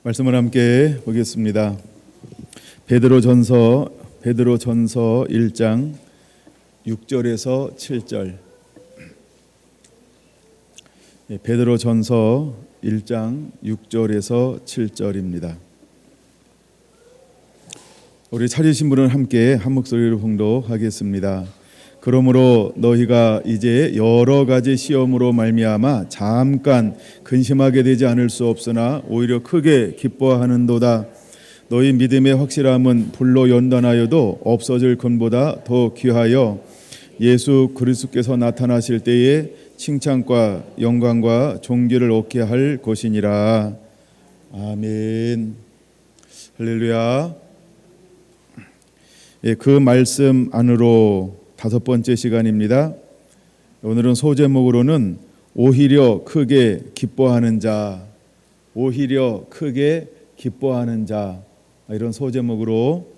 말씀을 함께 보겠습니다. 베드로전서 1장 6절에서 7절. 베드로전서 1장 6절에서 7절입니다. 우리 찾으신 분은 함께 한 목소리로 봉독하겠습니다. 그러므로 너희가 이제 여러 가지 시험으로 말미암아 잠깐 근심하게 되지 않을 수 없으나 오히려 크게 기뻐하는도다. 너희 믿음의 확실함은 불로 연단하여도 없어질 금보다 더 귀하여 예수 그리스도께서 나타나실 때에 칭찬과 영광과 존귀를 얻게 할 것이니라. 아멘. 할렐루야. 그 말씀 안으로 다섯 번째 시간입니다. 오늘은 소제목으로는 오히려 크게 기뻐하는 자, 오히려 크게 기뻐하는 자, 이런 소제목으로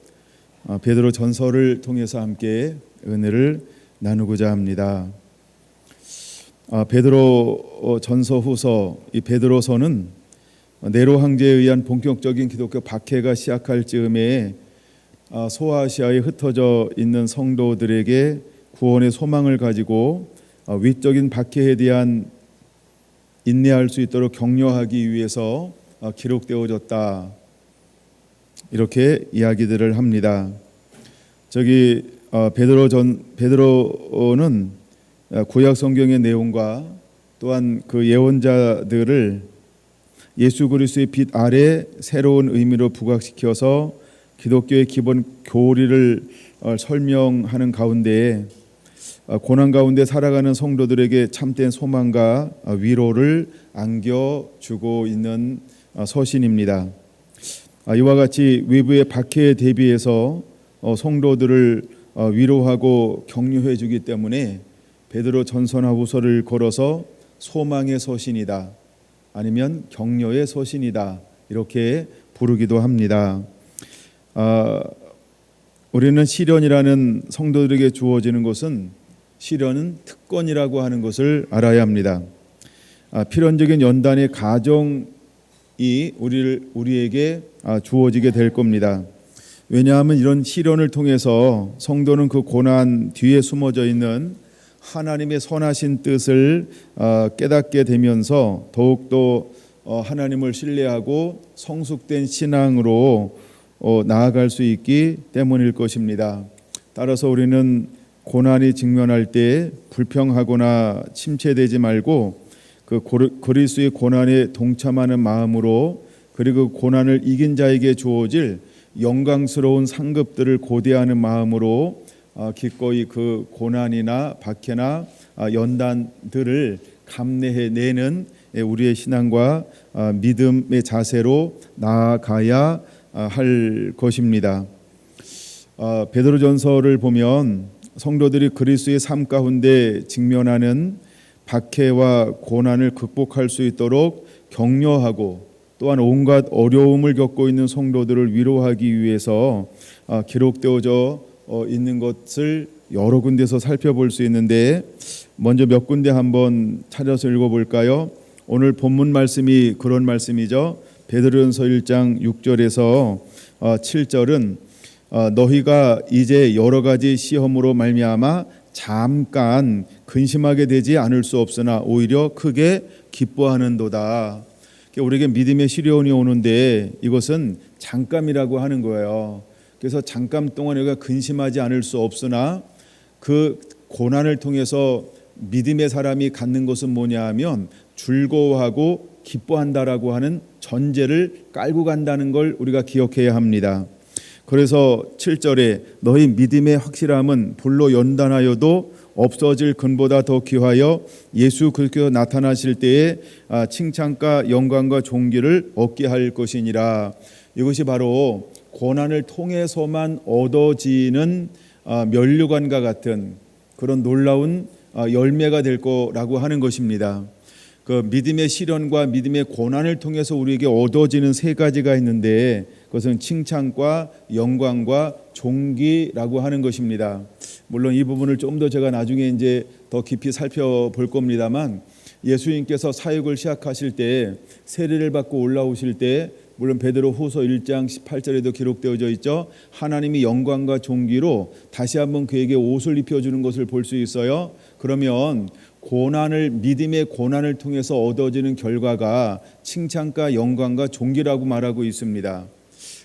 베드로 전서를 통해서 함께 은혜를 나누고자 합니다. 베드로 전서 후서, 이 베드로서는 네로 황제에 의한 본격적인 기독교 박해가 시작할 즈음에 소아시아에 흩어져 있는 성도들에게 구원의 소망을 가지고 위적인 박해에 대한 인내할 수 있도록 격려하기 위해서 기록되어졌다. 이렇게 이야기들을 합니다. 베드로는 구약 성경의 내용과 또한 그 예언자들을 예수 그리스도의 빛 아래 새로운 의미로 부각시켜서 기독교의 기본 교리를 설명하는 가운데 고난 가운데 살아가는 성도들에게 참된 소망과 위로를 안겨주고 있는 서신입니다. 이와 같이 외부의 박해에 대비해서 성도들을 위로하고 격려해 주기 때문에 베드로 전서나 후서를 걸어서 소망의 서신이다, 아니면 격려의 서신이다, 이렇게 부르기도 합니다. 우리는 시련이라는 성도들에게 주어지는 것은 시련은 특권이라고 하는 것을 알아야 합니다. 필연적인 연단의 가정이 우리에게 주어지게 될 겁니다. 왜냐하면 이런 시련을 통해서 성도는 그 고난 뒤에 숨어져 있는 하나님의 선하신 뜻을 깨닫게 되면서 더욱더 하나님을 신뢰하고 성숙된 신앙으로 나아갈 수 있기 때문일 것입니다. 따라서 우리는 고난이 직면할 때 불평하거나 침체되지 말고 그 그리스도의 고난에 동참하는 마음으로, 그리고 고난을 이긴 자에게 주어질 영광스러운 상급들을 고대하는 마음으로 기꺼이 그 고난이나 박해나 연단들을 감내해내는 우리의 신앙과 믿음의 자세로 나아가야 할 것입니다. 베드로전서를 보면 성도들이 그리스도의 삶 가운데 직면하는 박해와 고난을 극복할 수 있도록 격려하고, 또한 온갖 어려움을 겪고 있는 성도들을 위로하기 위해서 기록되어져 있는 것을 여러 군데서 살펴볼 수 있는데, 먼저 몇 군데 한번 찾아서 읽어볼까요? 오늘 본문 말씀이 그런 말씀이죠. 베드로전서 1장 6절에서 7절은 너희가 이제 여러 가지 시험으로 말미암아 잠깐 근심하게 되지 않을 수 없으나 오히려 크게 기뻐하는도다. 우리에게 믿음의 시련이 오는데 이것은 잠깐이라고 하는 거예요. 그래서 잠깐 동안 우리가 근심하지 않을 수 없으나 그 고난을 통해서 믿음의 사람이 갖는 것은 뭐냐 하면 즐거워하고 기뻐한다라고 하는 전제를 깔고 간다는 걸 우리가 기억해야 합니다. 그래서 7절에 너희 믿음의 확실함은 불로 연단하여도 없어질 금보다 더 귀하여 예수 그리스도께서 나타나실 때에 칭찬과 영광과 존귀를 얻게 할 것이니라. 이것이 바로 고난을 통해서만 얻어지는 면류관과 같은 그런 놀라운 열매가 될 거라고 하는 것입니다. 그 믿음의 시련과 믿음의 고난을 통해서 우리에게 얻어지는 세 가지가 있는데 그것은 칭찬과 영광과 존귀라고 하는 것입니다. 물론 이 부분을 좀 더 제가 나중에 이제 더 깊이 살펴볼 겁니다만, 예수님께서 사역을 시작하실 때 세례를 받고 올라오실 때 물론 베드로후서 1장 18절에도 기록되어져 있죠. 하나님이 영광과 존귀로 다시 한번 그에게 옷을 입혀주는 것을 볼 수 있어요. 그러면 믿음의 고난을 통해서 얻어지는 결과가 칭찬과 영광과 존귀라고 말하고 있습니다.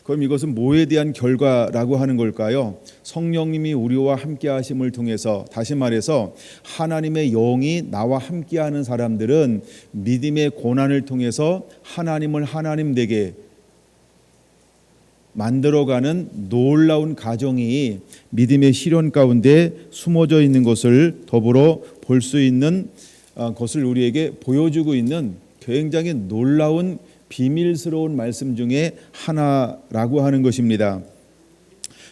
그럼 이것은 뭐에 대한 결과라고 하는 걸까요? 성령님이 우리와 함께 하심을 통해서, 다시 말해서 하나님의 영이 나와 함께하는 사람들은 믿음의 고난을 통해서 하나님을 하나님 되게 만들어가는 놀라운 가정이 믿음의 실현 가운데 숨어져 있는 것을 더불어 볼 수 있는 것을 우리에게 보여주고 있는 굉장히 놀라운 비밀스러운 말씀 중에 하나라고 하는 것입니다.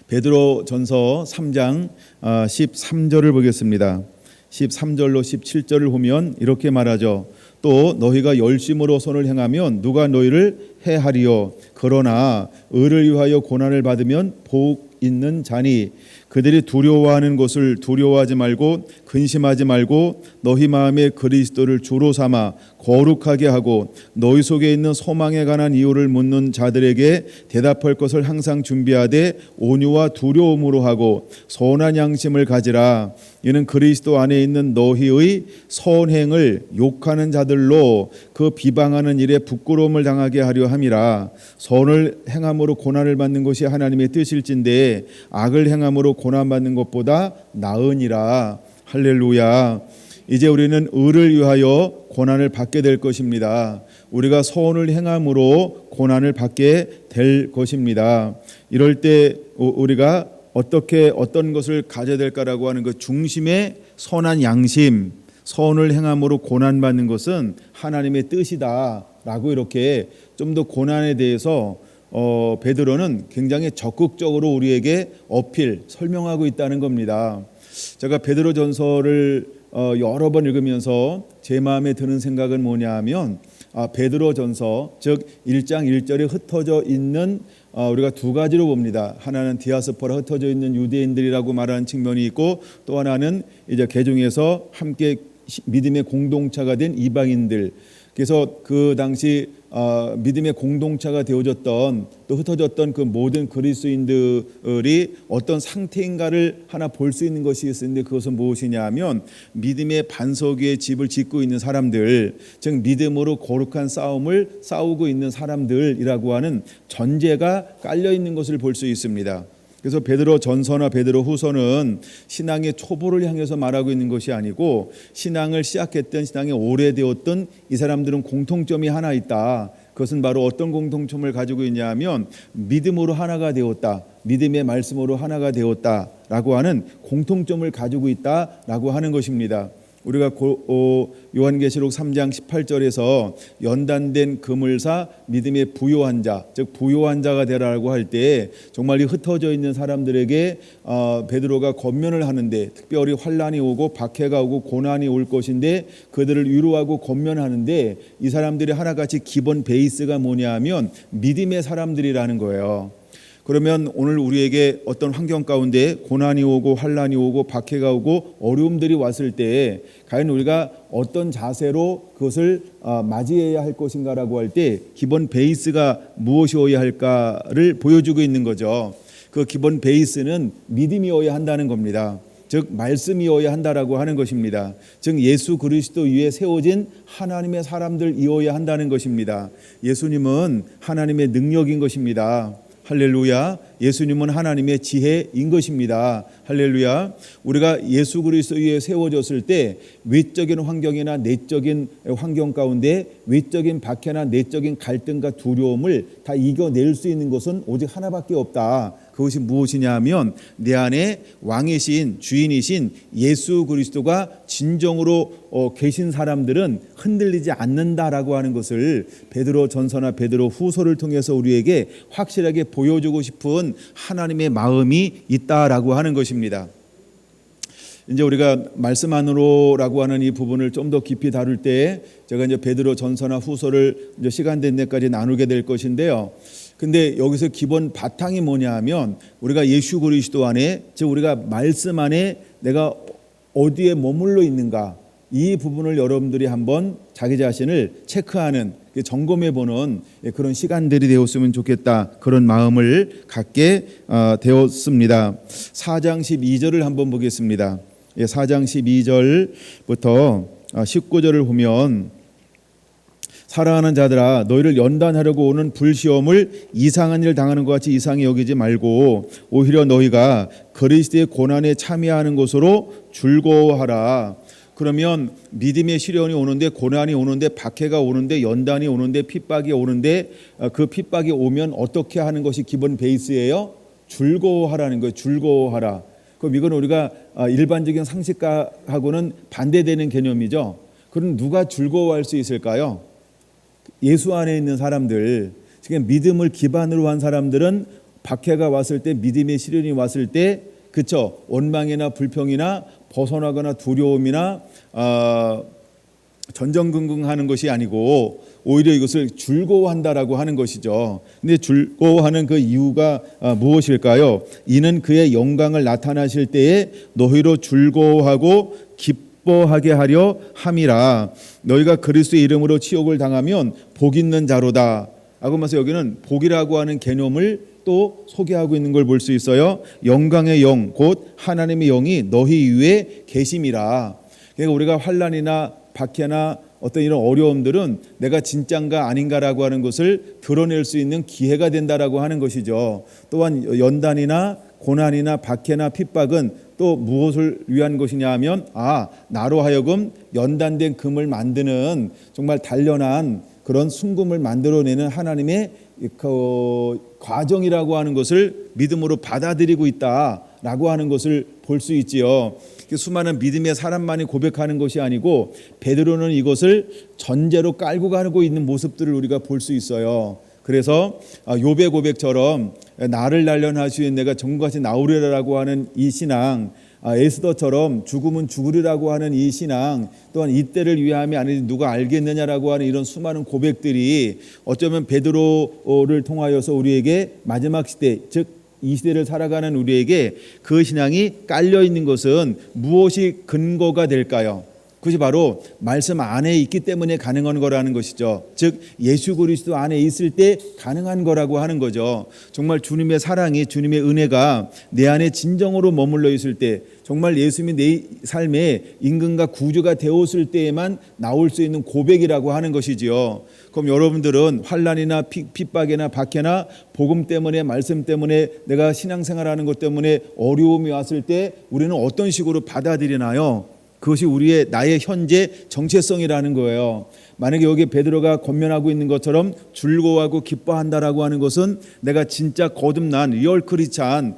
베드로전서 3장 13절을 보겠습니다. 13절로 17절을 보면 이렇게 말하죠. 또 너희가 열심으로 선을 행하면 누가 너희를 해하리요. 그러나 의를 위하여 고난을 받으면 복 있는 자니 그들이 두려워하는 것을 두려워하지 말고 근심하지 말고 너희 마음에 그리스도를 주로 삼아 거룩하게 하고 너희 속에 있는 소망에 관한 이유를 묻는 자들에게 대답할 것을 항상 준비하되 온유와 두려움으로 하고 선한 양심을 가지라. 이는 그리스도 안에 있는 너희의 선행을 욕하는 자들로 그 비방하는 일에 부끄러움을 당하게 하려 함이라. 선을 행함으로 고난을 받는 것이 하나님의 뜻일진데 악을 행함으로 고난받는 것보다 나으니라. 할렐루야. 이제 우리는 의를 위하여 고난을 받게 될 것입니다. 우리가 선을 행함으로 고난을 받게 될 것입니다. 이럴 때 우리가 어떤 것을 가져야 될까라고 하는 그 중심의 선한 양심, 선을 행함으로 고난받는 것은 하나님의 뜻이다라고 이렇게 좀 더 고난에 대해서 베드로는 굉장히 적극적으로 우리에게 설명하고 있다는 겁니다. 제가 베드로전서를 여러 번 읽으면서 제 마음에 드는 생각은 뭐냐 하면 베드로전서 즉 1장 1절에 흩어져 있는 우리가 두 가지로 봅니다. 하나는 디아스포라 흩어져 있는 유대인들이라고 말하는 측면이 있고 또 하나는 이제 개중에서 함께 믿음의 공동체가 된 이방인들. 그래서 그 당시 믿음의 공동체가 되어졌던 또 흩어졌던 그 모든 그리스도인들이 어떤 상태인가를 하나 볼 수 있는 것이 있는데 그것은 무엇이냐 하면 믿음의 반석 위에 집을 짓고 있는 사람들, 즉 믿음으로 거룩한 싸움을 싸우고 있는 사람들이라고 하는 전제가 깔려 있는 것을 볼 수 있습니다. 그래서 베드로 전서나 베드로 후서는 신앙의 초보를 향해서 말하고 있는 것이 아니고 신앙을 시작했던 신앙이 오래되었던 이 사람들은 공통점이 하나 있다. 그것은 바로 어떤 공통점을 가지고 있냐 하면 믿음으로 하나가 되었다. 믿음의 말씀으로 하나가 되었다라고 하는 공통점을 가지고 있다라고 하는 것입니다. 우리가 요한계시록 3장 18절에서 연단된 그물사 믿음의 부요한 자, 즉 부요한 자가 되라고 할 때 정말 이 흩어져 있는 사람들에게 베드로가 권면을 하는데 특별히 환난이 오고 박해가 오고 고난이 올 것인데 그들을 위로하고 권면하는데 이 사람들이 하나같이 기본 베이스가 뭐냐 하면 믿음의 사람들이라는 거예요. 그러면 오늘 우리에게 어떤 환경 가운데 고난이 오고 환난이 오고 박해가 오고 어려움들이 왔을 때 과연 우리가 어떤 자세로 그것을 맞이해야 할 것인가라고 할 때 기본 베이스가 무엇이어야 할까를 보여주고 있는 거죠. 그 기본 베이스는 믿음이어야 한다는 겁니다. 즉 말씀이어야 한다라고 하는 것입니다. 즉 예수 그리스도 위에 세워진 하나님의 사람들이어야 한다는 것입니다. 예수님은 하나님의 능력인 것입니다. 할렐루야. 예수님은 하나님의 지혜인 것입니다. 할렐루야. 우리가 예수 그리스도 위에 세워졌을 때 외적인 환경이나 내적인 환경 가운데 외적인 박해나 내적인 갈등과 두려움을 다 이겨낼 수 있는 것은 오직 하나밖에 없다. 그것이 무엇이냐 하면 내 안에 왕이신 주인이신 예수 그리스도가 진정으로 계신 사람들은 흔들리지 않는다라고 하는 것을 베드로 전서나 베드로 후서를 통해서 우리에게 확실하게 보여주고 싶은 하나님의 마음이 있다라고 하는 것입니다. 이제 우리가 말씀 안으로라고 하는 이 부분을 좀 더 깊이 다룰 때 제가 이제 베드로 전서나 후서를 이제 시간 된 데까지 나누게 될 것인데요. 근데 여기서 기본 바탕이 뭐냐 하면 우리가 예수 그리스도 안에, 즉 우리가 말씀 안에 내가 어디에 머물러 있는가, 이 부분을 여러분들이 한번 자기 자신을 체크하는 점검해 보는 그런 시간들이 되었으면 좋겠다, 그런 마음을 갖게 되었습니다. 4장 12절을 한번 보겠습니다. 4장 12절부터 19절을 보면, 사랑하는 자들아, 너희를 연단하려고 오는 불시험을 이상한 일 당하는 것 같이 이상히 여기지 말고 오히려 너희가 그리스도의 고난에 참여하는 것으로 즐거워하라. 그러면 믿음의 시련이 오는데, 고난이 오는데, 박해가 오는데, 연단이 오는데, 핍박이 오는데, 그 핍박이 오면 어떻게 하는 것이 기본 베이스예요? 즐거워하라는 거예요. 즐거워하라. 그럼 이건 우리가 일반적인 상식하고는 반대되는 개념이죠. 그럼 누가 즐거워할 수 있을까요? 예수 안에 있는 사람들, 지금 믿음을 기반으로 한 사람들은 박해가 왔을 때, 믿음의 시련이 왔을 때, 그쵸, 원망이나 불평이나 벗어나거나 두려움이나 전전긍긍하는 것이 아니고 오히려 이것을 즐거워한다라고 하는 것이죠. 근데 즐거워하는 그 이유가 무엇일까요? 이는 그의 영광을 나타나실 때에 너희로 즐거워하고 기뻐하게 하려 함이라. 너희가 그리스도의 이름으로 치욕을 당하면 복 있는 자로다. 하면서 여기는 복이라고 하는 개념을 또 소개하고 있는 걸 볼 수 있어요. 영광의 영, 곧 하나님의 영이 너희 위에 계심이라. 그러니까 우리가 환난이나 박해나 어떤 이런 어려움들은 내가 진짠가 아닌가라고 하는 것을 드러낼 수 있는 기회가 된다라고 하는 것이죠. 또한 연단이나 고난이나 박해나 핍박은 또 무엇을 위한 것이냐 하면, 나로 하여금 연단된 금을 만드는 정말 단련한 그런 순금을 만들어내는 하나님의 그 과정이라고 하는 것을 믿음으로 받아들이고 있다라고 하는 것을 볼 수 있지요. 수많은 믿음의 사람만이 고백하는 것이 아니고 베드로는 이것을 전제로 깔고 가고 있는 모습들을 우리가 볼 수 있어요. 그래서 욥의 고백처럼 나를 단련하시는 내가 정같이 나오리라라고 하는 이 신앙, 에스더처럼 죽음은 죽으리라고 하는 이 신앙, 또한 이때를 위함이 아니지 누가 알겠느냐라고 하는 이런 수많은 고백들이 어쩌면 베드로를 통하여서 우리에게 마지막 시대, 즉 이 시대를 살아가는 우리에게 그 신앙이 깔려 있는 것은 무엇이 근거가 될까요? 그것이 바로 말씀 안에 있기 때문에 가능한 거라는 것이죠. 즉 예수 그리스도 안에 있을 때 가능한 거라고 하는 거죠. 정말 주님의 사랑이, 주님의 은혜가 내 안에 진정으로 머물러 있을 때, 정말 예수님이 내 삶의 임금과 구주가 되었을 때에만 나올 수 있는 고백이라고 하는 것이지요. 그럼 여러분들은 환난이나 핍박이나 박해나 복음 때문에, 말씀 때문에, 내가 신앙생활하는 것 때문에 어려움이 왔을 때 우리는 어떤 식으로 받아들이나요? 그것이 나의 현재 정체성이라는 거예요. 만약에 여기 베드로가 권면하고 있는 것처럼 즐거워하고 기뻐한다라고 하는 것은 내가 진짜 거듭난 리얼 크리스찬,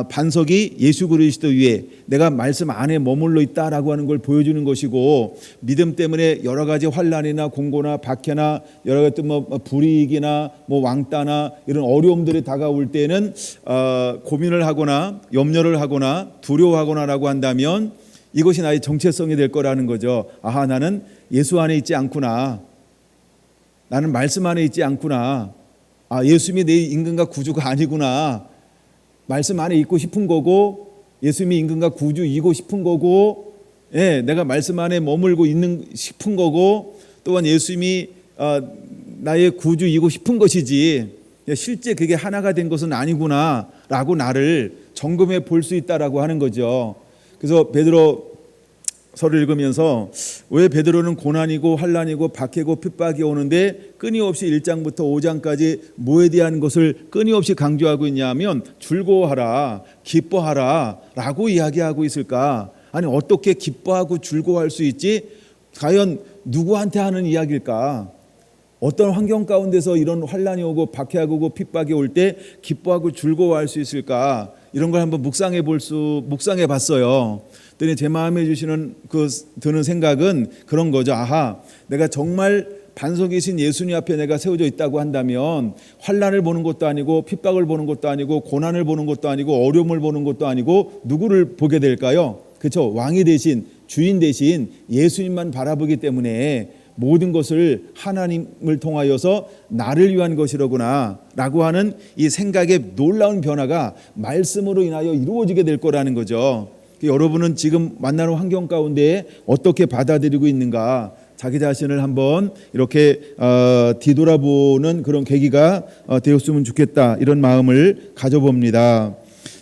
반석이 예수 그리스도 위에 내가 말씀 안에 머물러 있다라고 하는 걸 보여주는 것이고, 믿음 때문에 여러 가지 환난이나 공고나 박해나 여러 가지 불이익이나 왕따나 이런 어려움들이 다가올 때는 고민을 하거나 염려를 하거나 두려워하거나라고 한다면 이것이 나의 정체성이 될 거라는 거죠. 나는 예수 안에 있지 않구나. 나는 말씀 안에 있지 않구나. 예수님이 내 임금과 구주가 아니구나. 말씀 안에 있고 싶은 거고, 예수님이 임금과 구주이고 싶은 거고, 내가 말씀 안에 머물고 있는 싶은 거고, 또한 예수님이 나의 구주이고 싶은 것이지 실제 그게 하나가 된 것은 아니구나라고 나를 점검해 볼 수 있다라고 하는 거죠. 그래서 베드로서를 읽으면서 왜 베드로는 고난이고 환난이고 박해고 핍박이 오는데 끊임없이 1장부터 5장까지 뭐에 대한 것을 끊임없이 강조하고 있냐면 즐거워하라, 기뻐하라 라고 이야기하고 있을까? 아니 어떻게 기뻐하고 즐거워할 수 있지? 과연 누구한테 하는 이야기일까? 어떤 환경 가운데서 이런 환난이 오고 박해하고 오고 핍박이 올 때 기뻐하고 즐거워할 수 있을까? 이런 걸 한번 묵상해 봤어요. 그랬더니 제 마음에 드는 생각은 그런 거죠. 내가 정말 반석이신 예수님 앞에 내가 세워져 있다고 한다면 환난을 보는 것도 아니고 핍박을 보는 것도 아니고 고난을 보는 것도 아니고 어려움을 보는 것도 아니고 누구를 보게 될까요? 그렇죠. 왕이 대신, 주인 대신 예수님만 바라보기 때문에 모든 것을 하나님을 통하여서 나를 위한 것이로구나 라고 하는 이 생각의 놀라운 변화가 말씀으로 인하여 이루어지게 될 거라는 거죠. 여러분은 지금 만나는 환경 가운데 어떻게 받아들이고 있는가? 자기 자신을 한번 이렇게 뒤돌아보는 그런 계기가 되었으면 좋겠다, 이런 마음을 가져봅니다.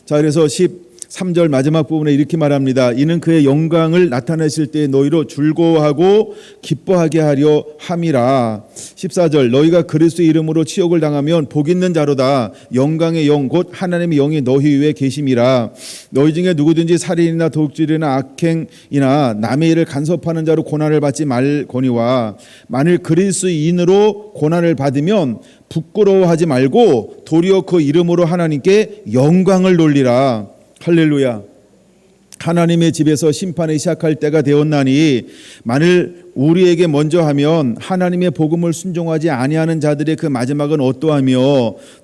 자, 그래서 13절 마지막 부분에 이렇게 말합니다. 이는 그의 영광을 나타내실 때 너희로 즐거워하고 기뻐하게 하려 함이라. 14절 너희가 그리스도의 이름으로 치욕을 당하면 복 있는 자로다. 영광의 영 곧 하나님의 영이 너희 위에 계심이라. 너희 중에 누구든지 살인이나 도둑질이나 악행이나 남의 일을 간섭하는 자로 고난을 받지 말거니와 만일 그리스도인으로 고난을 받으면 부끄러워하지 말고 도리어 그 이름으로 하나님께 영광을 돌리라. 할렐루야. 하나님의 집에서 심판이 시작할 때가 되었나니 만일 우리에게 먼저 하면 하나님의 복음을 순종하지 아니하는 자들의 그 마지막은 어떠하며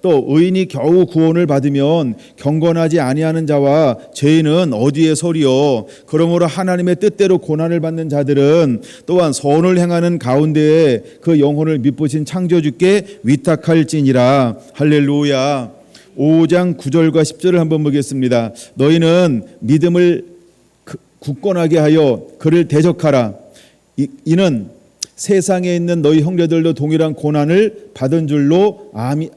또 의인이 겨우 구원을 받으면 경건하지 아니하는 자와 죄인은 어디에 서리요. 그러므로 하나님의 뜻대로 고난을 받는 자들은 또한 선을 행하는 가운데에 그 영혼을 미쁘신 창조주께 위탁할지니라. 할렐루야. 5장 9절과 10절을 한번 보겠습니다. 너희는 믿음을 굳건하게 하여 그를 대적하라. 이는 세상에 있는 너희 형제들도 동일한 고난을 받은 줄로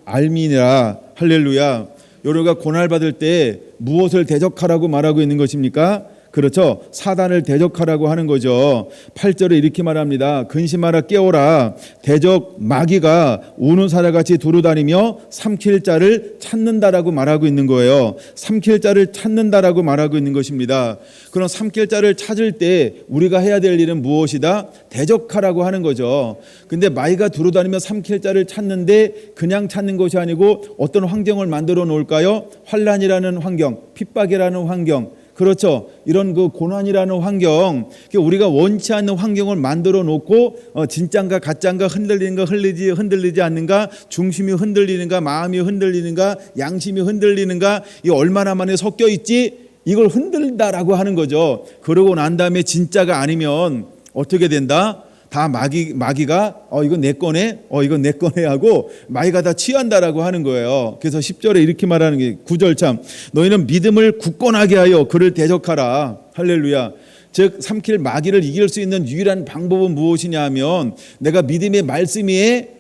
알미니라. 할렐루야. 여러분가 고난을 받을 때 무엇을 대적하라고 말하고 있는 것입니까? 그렇죠. 사단을 대적하라고 하는 거죠. 8절에 이렇게 말합니다. 근심하라 깨어라. 대적 마귀가 우는 사자같이 두루다니며 삼킬 자를 찾는다라고 말하고 있는 거예요. 삼킬 자를 찾는다라고 말하고 있는 것입니다. 그럼 삼킬 자를 찾을 때 우리가 해야 될 일은 무엇이다? 대적하라고 하는 거죠. 근데 마귀가 두루다니며 삼킬 자를 찾는데 그냥 찾는 것이 아니고 어떤 환경을 만들어 놓을까요? 환난이라는 환경, 핍박이라는 환경, 그렇죠. 이런 그 고난이라는 환경, 우리가 원치 않는 환경을 만들어 놓고 진짠가 가짠가 흔들리는가 흔들리지 않는가, 중심이 흔들리는가 마음이 흔들리는가 양심이 흔들리는가, 이 얼마나 만에 섞여 있지, 이걸 흔들다라고 하는 거죠. 그러고 난 다음에 진짜가 아니면 어떻게 된다? 다 마귀가 이건 내 거네, 이건 내 거네 하고 마귀가 다 취한다라고 하는 거예요. 그래서 10절에 이렇게 말하는 게 9절 참 너희는 믿음을 굳건하게 하여 그를 대적하라. 할렐루야. 즉 삼킬 마귀를 이길 수 있는 유일한 방법은 무엇이냐 하면 내가 믿음의 말씀 위에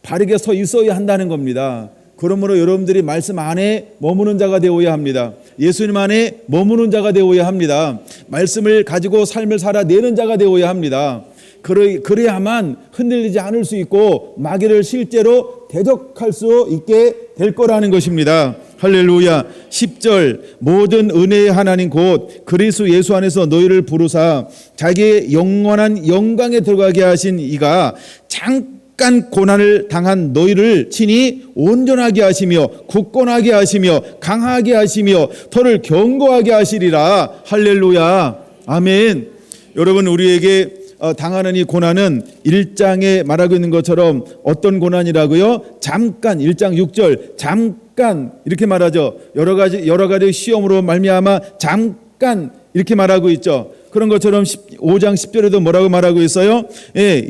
바르게 서 있어야 한다는 겁니다. 그러므로 여러분들이 말씀 안에 머무는 자가 되어야 합니다. 예수님 안에 머무는 자가 되어야 합니다. 말씀을 가지고 삶을 살아내는 자가 되어야 합니다. 그래야만 흔들리지 않을 수 있고 마귀를 실제로 대적할 수 있게 될 거라는 것입니다. 할렐루야. 10절 모든 은혜의 하나님 곧 그리스도 예수 안에서 너희를 부르사 자기의 영원한 영광에 들어가게 하신 이가 잠깐 고난을 당한 너희를 친히 온전하게 하시며 굳건하게 하시며 강하게 하시며 터를 견고하게 하시리라. 할렐루야. 아멘. 여러분, 우리에게 당하는 이 고난은 1장에 말하고 있는 것처럼 어떤 고난이라고요? 잠깐, 1장 6절 잠깐 이렇게 말하죠. 여러 가지 시험으로 말미암아 잠깐 이렇게 말하고 있죠. 그런 것처럼 5장 10절에도 뭐라고 말하고 있어요?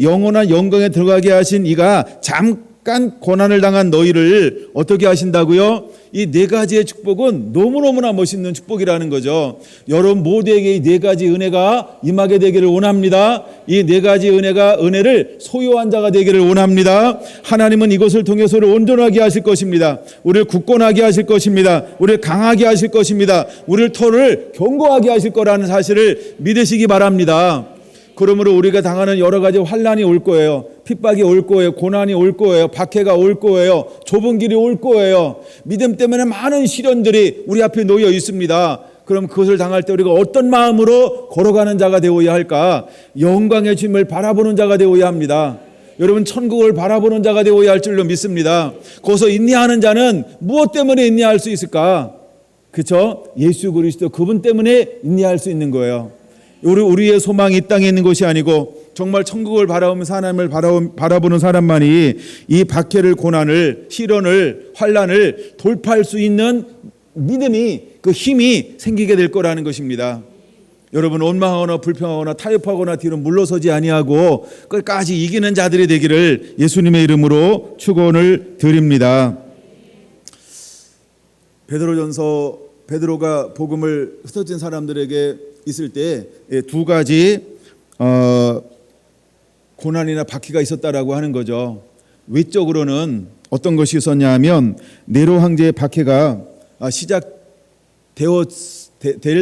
영원한 영광에 들어가게 하신 이가 잠깐 고난을 당한 너희를 어떻게 하신다고요? 이 네 가지의 축복은 너무너무나 멋있는 축복이라는 거죠. 여러분 모두에게 이 네 가지 은혜가 임하게 되기를 원합니다. 이 네 가지 은혜를 소유한 자가 되기를 원합니다. 하나님은 이것을 통해서를 온전하게 하실 것입니다. 우리를 굳건하게 하실 것입니다. 우리를 강하게 하실 것입니다. 우리를 터를 견고하게 하실 거라는 사실을 믿으시기 바랍니다. 그러므로 우리가 당하는 여러 가지 환난이 올 거예요. 핍박이 올 거예요. 고난이 올 거예요. 박해가 올 거예요. 좁은 길이 올 거예요. 믿음 때문에 많은 시련들이 우리 앞에 놓여 있습니다. 그럼 그것을 당할 때 우리가 어떤 마음으로 걸어가는 자가 되어야 할까? 영광의 주님을 바라보는 자가 되어야 합니다. 여러분 천국을 바라보는 자가 되어야 할 줄로 믿습니다. 거기서 인내하는 자는 무엇 때문에 인내할 수 있을까? 그렇죠? 예수 그리스도 그분 때문에 인내할 수 있는 거예요. 우리의 소망이 이 땅에 있는 것이 아니고 정말 천국을 바라보면서 하나님을 바라보는 사람만이 이 박해를, 고난을, 시련을, 환난을 돌파할 수 있는 믿음이, 그 힘이 생기게 될 거라는 것입니다. 여러분 원망하거나 불평하거나 타협하거나 뒤로 물러서지 아니하고 끝까지 이기는 자들이 되기를 예수님의 이름으로 축원을 드립니다. 베드로가 복음을 흩어진 사람들에게 있을 때 두 가지 고난이나 박해가 있었다라고 하는 거죠. 외적으로는 어떤 것이 있었냐 하면 네로 황제의 박해가 시작될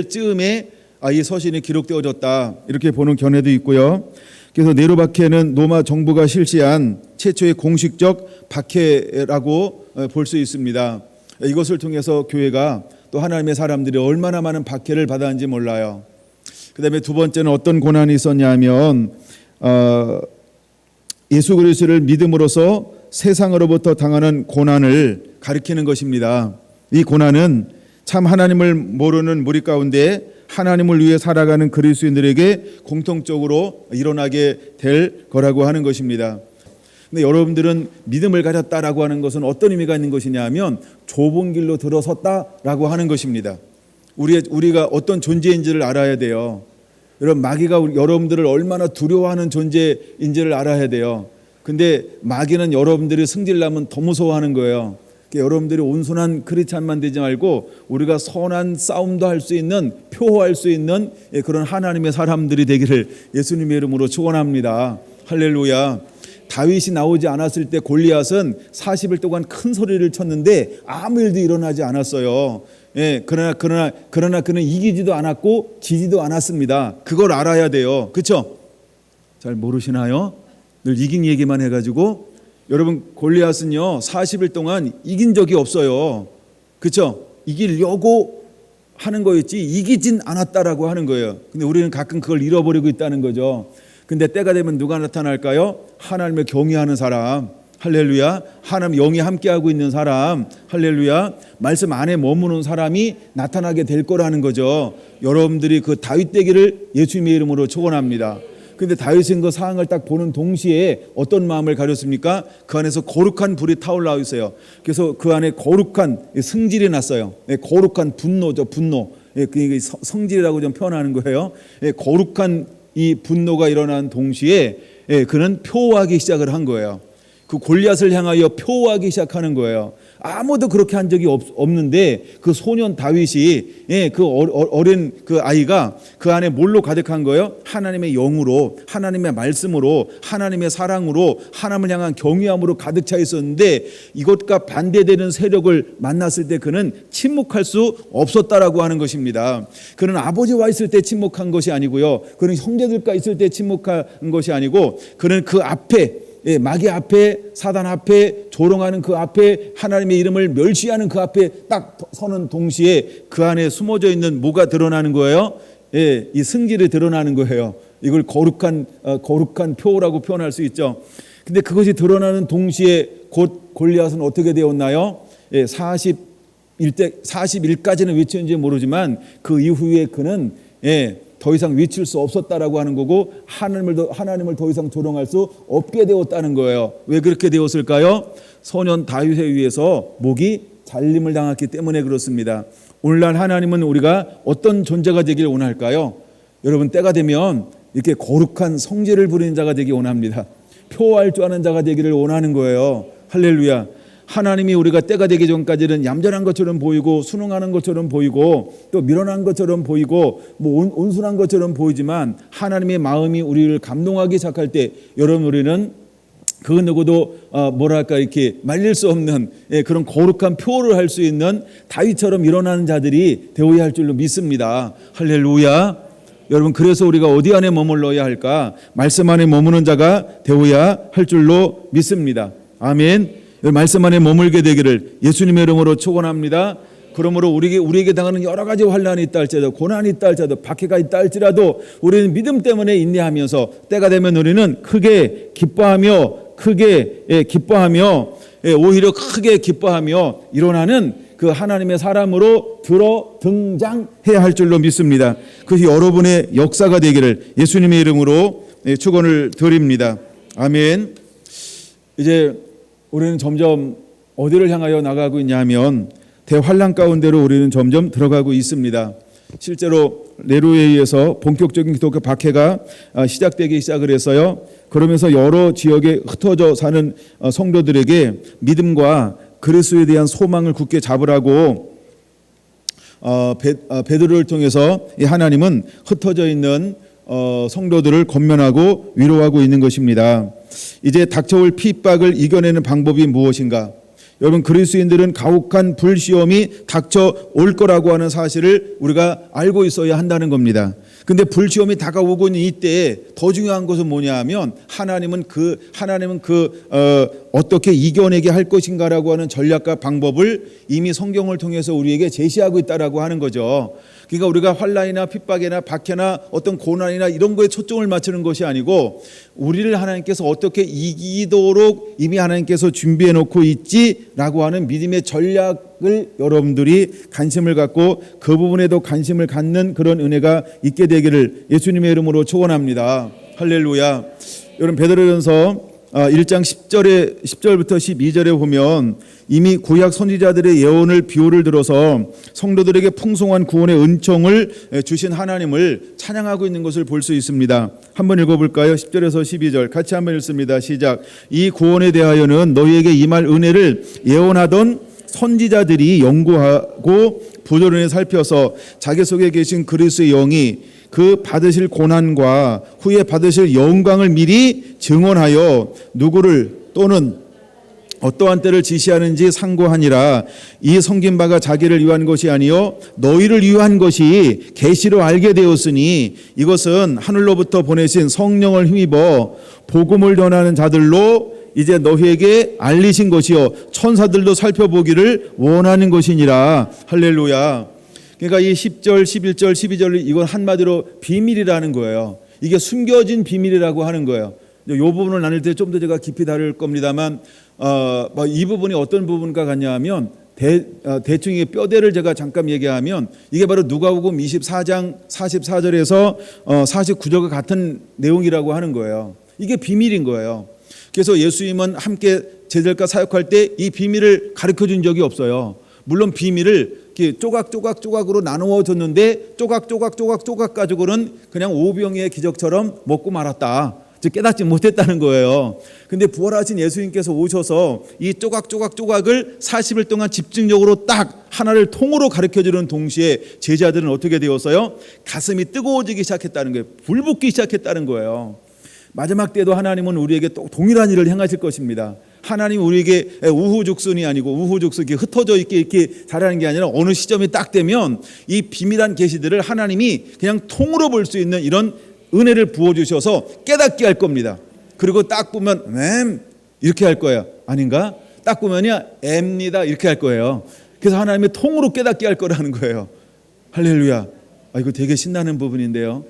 즈음에 이 서신이 기록되어졌다 이렇게 보는 견해도 있고요. 그래서 네로 박해는 로마 정부가 실시한 최초의 공식적 박해라고 볼 수 있습니다. 이것을 통해서 교회가 또 하나님의 사람들이 얼마나 많은 박해를 받았는지 몰라요. 그 다음에 두 번째는 어떤 고난이 있었냐면 예수 그리스도를 믿음으로써 세상으로부터 당하는 고난을 가리키는 것입니다. 이 고난은 참 하나님을 모르는 무리 가운데 하나님을 위해 살아가는 그리스도인들에게 공통적으로 일어나게 될 거라고 하는 것입니다. 근데 여러분들은 믿음을 가졌다라고 하는 것은 어떤 의미가 있는 것이냐 하면 좁은 길로 들어섰다라고 하는 것입니다. 우리가 어떤 존재인지를 알아야 돼요. 여러분, 마귀가 여러분들을 얼마나 두려워하는 존재인지를 알아야 돼요. 근데 마귀는 여러분들이 승질나면 더 무서워하는 거예요. 여러분들이 온순한 크리스찬만 되지 말고 우리가 선한 싸움도 할 수 있는, 표호할 수 있는 그런 하나님의 사람들이 되기를 예수님의 이름으로 축원합니다. 할렐루야. 다윗이 나오지 않았을 때 골리앗은 40일 동안 큰 소리를 쳤는데 아무 일도 일어나지 않았어요. 그러나 그는 이기지도 않았고 지지도 않았습니다. 그걸 알아야 돼요. 그렇죠? 잘 모르시나요? 늘 이긴 얘기만 해가지고. 여러분, 골리앗은요 40일 동안 이긴 적이 없어요. 그렇죠? 이기려고 하는 거였지 이기진 않았다라고 하는 거예요. 근데 우리는 가끔 그걸 잃어버리고 있다는 거죠. 근데 때가 되면 누가 나타날까요? 하나님을 경외하는 사람. 할렐루야. 하나님 영이 함께하고 있는 사람. 할렐루야. 말씀 안에 머무는 사람이 나타나게 될 거라는 거죠. 여러분들이 그 다윗 되기를 예수님의 이름으로 축원합니다. 근데 다윗은 그 상황을 딱 보는 동시에 어떤 마음을 가졌습니까? 그 안에서 거룩한 불이 타올라 있어요. 그래서 그 안에 거룩한 승질이 났어요. 거룩한 분노죠, 분노. 성질이라고 좀 표현하는 거예요. 거룩한 이 분노가 일어난 동시에 그는 표하기 시작을 한 거예요. 그 골리앗을 향하여 표하기 시작하는 거예요. 아무도 그렇게 한 적이 없는데 그 소년 다윗이 그 어린 그 아이가 그 안에 뭘로 가득한 거예요? 하나님의 영으로, 하나님의 말씀으로, 하나님의 사랑으로, 하나님을 향한 경외함으로 가득 차 있었는데 이것과 반대되는 세력을 만났을 때 그는 침묵할 수 없었다라고 하는 것입니다. 그는 아버지와 있을 때 침묵한 것이 아니고요. 그는 형제들과 있을 때 침묵한 것이 아니고 그는 그 앞에 마귀 앞에, 사단 앞에, 조롱하는 그 앞에, 하나님의 이름을 멸시하는 그 앞에 딱 서는 동시에 그 안에 숨어져 있는 뭐가 드러나는 거예요? 이 승질이 드러나는 거예요. 이걸 거룩한 표라고 표현할 수 있죠. 근데 그것이 드러나는 동시에 곧 골리앗은 어떻게 되었나요? 40일까지는 외쳤는지 모르지만 그 이후에 그는 더 이상 외칠 수 없었다라고 하는 거고 하나님을 더 이상 조롱할 수 없게 되었다는 거예요. 왜 그렇게 되었을까요? 소년 다윗에 의해서 목이 잘림을 당했기 때문에 그렇습니다. 오늘날 하나님은 우리가 어떤 존재가 되기를 원할까요? 여러분, 때가 되면 이렇게 거룩한 성질을 부리는 자가 되기 원합니다. 표할 줄 아는 자가 되기를 원하는 거예요. 할렐루야. 하나님이 우리가 때가 되기 전까지는 얌전한 것처럼 보이고 순응하는 것처럼 보이고 또 미련한 것처럼 보이고 온순한 것처럼 보이지만 하나님의 마음이 우리를 감동하기 시작할 때 여러분, 우리는 그 누구도 이렇게 말릴 수 없는 그런 거룩한 표를 할 수 있는 다윗처럼 일어나는 자들이 되어야 할 줄로 믿습니다. 할렐루야. 여러분, 그래서 우리가 어디 안에 머물러야 할까? 말씀 안에 머무는 자가 되어야 할 줄로 믿습니다. 아멘. 말씀 안에 머물게 되기를 예수님의 이름으로 축원합니다. 그러므로 우리에게 당하는 여러 가지 환난이 있다 할지라도, 고난이 있다 할지라도, 박해가 있다 할지라도 우리는 믿음 때문에 인내하면서 때가 되면 우리는 크게 기뻐하며 오히려 크게 기뻐하며 일어나는 그 하나님의 사람으로 등장해야 할 줄로 믿습니다. 그것이 여러분의 역사가 되기를 예수님의 이름으로 축원을 드립니다. 아멘. 이제 우리는 점점 어디를 향하여 나가고 있냐 하면 대환란 가운데로 우리는 점점 들어가고 있습니다. 실제로 네로에 의해서 본격적인 기독교 박해가 시작되기 시작을 했어요. 그러면서 여러 지역에 흩어져 사는 성도들에게 믿음과 그리스도에 대한 소망을 굳게 잡으라고 베드로를 통해서 하나님은 흩어져 있는 성도들을 권면하고 위로하고 있는 것입니다. 이제 닥쳐올 핍박을 이겨내는 방법이 무엇인가? 여러분, 그리스도인들은 가혹한 불시험이 닥쳐올 거라고 하는 사실을 우리가 알고 있어야 한다는 겁니다. 근데 불시험이 다가오고 있는 이때에 더 중요한 것은 뭐냐 하면 하나님은 어떻게 이겨내게 할 것인가라고 하는 전략과 방법을 이미 성경을 통해서 우리에게 제시하고 있다라고 하는 거죠. 그러니까 우리가 환난이나 핍박이나 박해나 어떤 고난이나 이런 거에 초점을 맞추는 것이 아니고 우리를 하나님께서 어떻게 이기도록 이미 하나님께서 준비해 놓고 있지라고 하는 믿음의 전략을 여러분들이 관심을 갖고 그 부분에도 관심을 갖는 그런 은혜가 있게 되기를 예수님의 이름으로 축원합니다. 할렐루야. 여러분, 베드로전서 1장 10절부터 12절에 보면 이미 구약 선지자들의 예언을 비유를 들어서 성도들에게 풍성한 구원의 은총을 주신 하나님을 찬양하고 있는 것을 볼 수 있습니다. 한번 읽어볼까요? 10절에서 12절 같이 한번 읽습니다. 시작. 이 구원에 대하여는 너희에게 임할 은혜를 예언하던 선지자들이 연구하고 부조런히 살펴서 자기 속에 계신 그리스도의 영이 그 받으실 고난과 후에 받으실 영광을 미리 증언하여 누구를 또는 어떠한 때를 지시하는지 상고하니라. 이 섬긴 바가 자기를 위한 것이 아니요 너희를 위한 것이 계시로 알게 되었으니 이것은 하늘로부터 보내신 성령을 힘입어 복음을 전하는 자들로 이제 너희에게 알리신 것이요 천사들도 살펴보기를 원하는 것이니라. 할렐루야. 그러니까 이 10절, 11절, 12절 이건 한마디로 비밀이라는 거예요. 이게 숨겨진 비밀이라고 하는 거예요. 이 부분을 나눌 때 좀 더 제가 깊이 다룰 겁니다만 이 부분이 어떤 부분과 같냐 하면 대충 이 뼈대를 제가 잠깐 얘기하면 이게 바로 누가복음 24장 44절에서 49절과 같은 내용이라고 하는 거예요. 이게 비밀인 거예요. 그래서 예수님은 함께 제자들과 사역할 때 이 비밀을 가르쳐 준 적이 없어요. 물론 비밀을 이렇게 조각으로 나누어 줬는데 조각 가지고는 그냥 오병이의 기적처럼 먹고 말았다. 즉 깨닫지 못했다는 거예요. 근데 부활하신 예수님께서 오셔서 이 조각을 40일 동안 집중적으로 딱 하나를 통으로 가르쳐 주는 동시에 제자들은 어떻게 되었어요? 가슴이 뜨거워지기 시작했다는 거예요. 불붙기 시작했다는 거예요. 마지막 때도 하나님은 우리에게 또 동일한 일을 행하실 것입니다. 하나님 우리에게 우후죽순이 아니고 우후죽순이 흩어져 있게 이렇게 잘하는 게 아니라 어느 시점이 딱 되면 이 비밀한 계시들을 하나님이 그냥 통으로 볼 수 있는 이런 은혜를 부어주셔서 깨닫게 할 겁니다. 그리고 딱 보면 이렇게 할 거예요. 아닌가? 딱 보면요 앱니다 이렇게 할 거예요. 그래서 하나님이 통으로 깨닫게 할 거라는 거예요. 할렐루야. 이거 되게 신나는 부분인데요.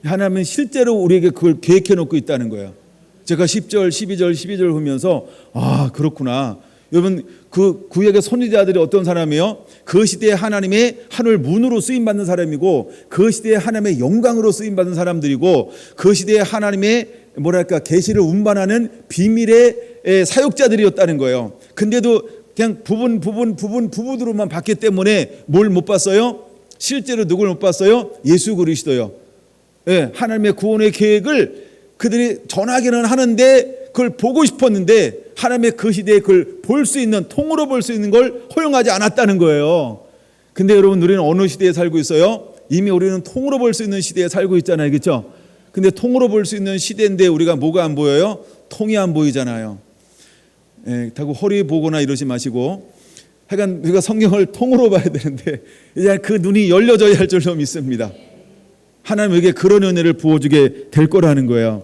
하나님은 실제로 우리에게 그걸 계획해 놓고 있다는 거예요. 제가 10절, 12절, 12절 보면서 그렇구나. 여러분 그 구약의 선지자들이 어떤 사람이에요? 그 시대에 하나님의 하늘 문으로 쓰임 받는 사람이고 그 시대에 하나님의 영광으로 쓰임 받는 사람들이고 그 시대에 하나님의 계시를 운반하는 비밀의 사역자들이었다는 거예요. 근데도 그냥 부분으로만 봤기 때문에 뭘 못 봤어요? 실제로 누굴 못 봤어요? 예수 그리스도요. 예, 하나님의 구원의 계획을 그들이 전하기는 하는데 그걸 보고 싶었는데 하나님의 그 시대에 그걸 볼 수 있는 통으로 볼 수 있는 걸 허용하지 않았다는 거예요. 근데 여러분 우리는 어느 시대에 살고 있어요? 이미 우리는 통으로 볼 수 있는 시대에 살고 있잖아요. 그렇죠? 근데 통으로 볼 수 있는 시대인데 우리가 뭐가 안 보여요? 통이 안 보이잖아요. 예, 자꾸 허리 보거나 이러지 마시고 하여간 우리가 성경을 통으로 봐야 되는데 이제 그 눈이 열려져야 할 줄로 믿습니다. 하나님에게 그런 은혜를 부어주게 될 거라는 거예요.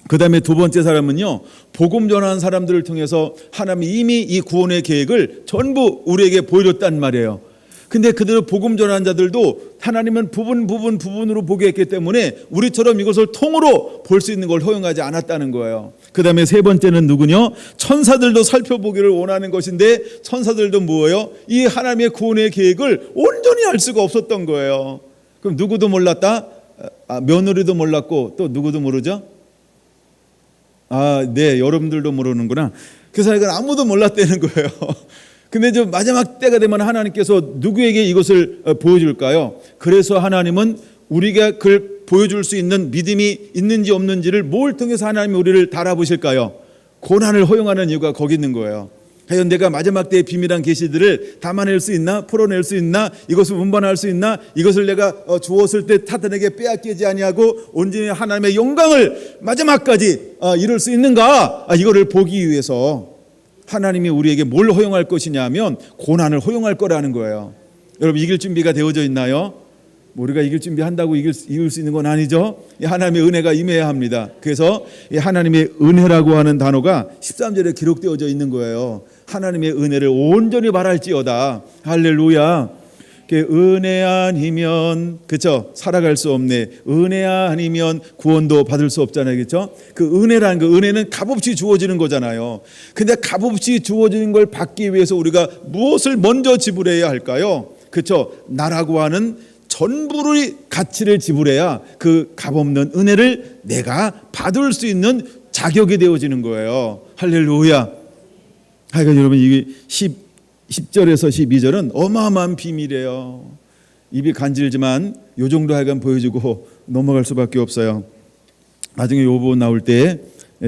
그 다음에 두 번째 사람은요, 복음 전하는 사람들을 통해서 하나님이 이미 이 구원의 계획을 전부 우리에게 보여줬단 말이에요. 근데 그대로 복음 전하는 자들도 하나님은 부분으로 보게 했기 때문에 우리처럼 이것을 통으로 볼 수 있는 걸 허용하지 않았다는 거예요. 그 다음에 세 번째는 누구냐? 천사들도 살펴보기를 원하는 것인데 천사들도 뭐예요? 이 하나님의 구원의 계획을 온전히 알 수가 없었던 거예요. 그럼 누구도 몰랐다? 며느리도 몰랐고 또 누구도 모르죠? 네, 여러분들도 모르는구나. 그래서 이건 아무도 몰랐다는 거예요. 근데 좀 마지막 때가 되면 하나님께서 누구에게 이것을 보여줄까요? 그래서 하나님은 우리가 그걸 보여줄 수 있는 믿음이 있는지 없는지를 뭘 통해서 하나님이 우리를 달아보실까요? 고난을 허용하는 이유가 거기 있는 거예요. 과연 내가 마지막 때의 비밀한 계시들을 담아낼 수 있나? 풀어낼 수 있나? 이것을 운반할 수 있나? 이것을 내가 주었을 때 사탄에게 빼앗기지 아니하고 온전히 하나님의 영광을 마지막까지 이룰 수 있는가? 이거를 보기 위해서 하나님이 우리에게 뭘 허용할 것이냐 하면 고난을 허용할 거라는 거예요. 여러분, 이길 준비가 되어져 있나요? 우리가 이길 준비한다고 이길 수 있는 건 아니죠. 하나님의 은혜가 임해야 합니다. 그래서 하나님의 은혜라고 하는 단어가 13절에 기록되어져 있는 거예요. 하나님의 은혜를 온전히 말할지어다. 할렐루야. 은혜 아니면, 그렇죠, 살아갈 수 없네. 은혜 아니면 구원도 받을 수 없잖아요. 그렇죠? 그 은혜라는 그 은혜는 값없이 주어지는 거잖아요. 근데 값없이 주어지는 걸 받기 위해서 우리가 무엇을 먼저 지불해야 할까요? 그렇죠? 나라고 하는 전부의 가치를 지불해야 그 값없는 은혜를 내가 받을 수 있는 자격이 되어지는 거예요. 할렐루야. 하여간 여러분, 이게 10절에서 12절은 어마어마한 비밀이에요. 입이 간질지만 요 정도 하여간 보여주고 넘어갈 수밖에 없어요. 나중에 요 부분 나올 때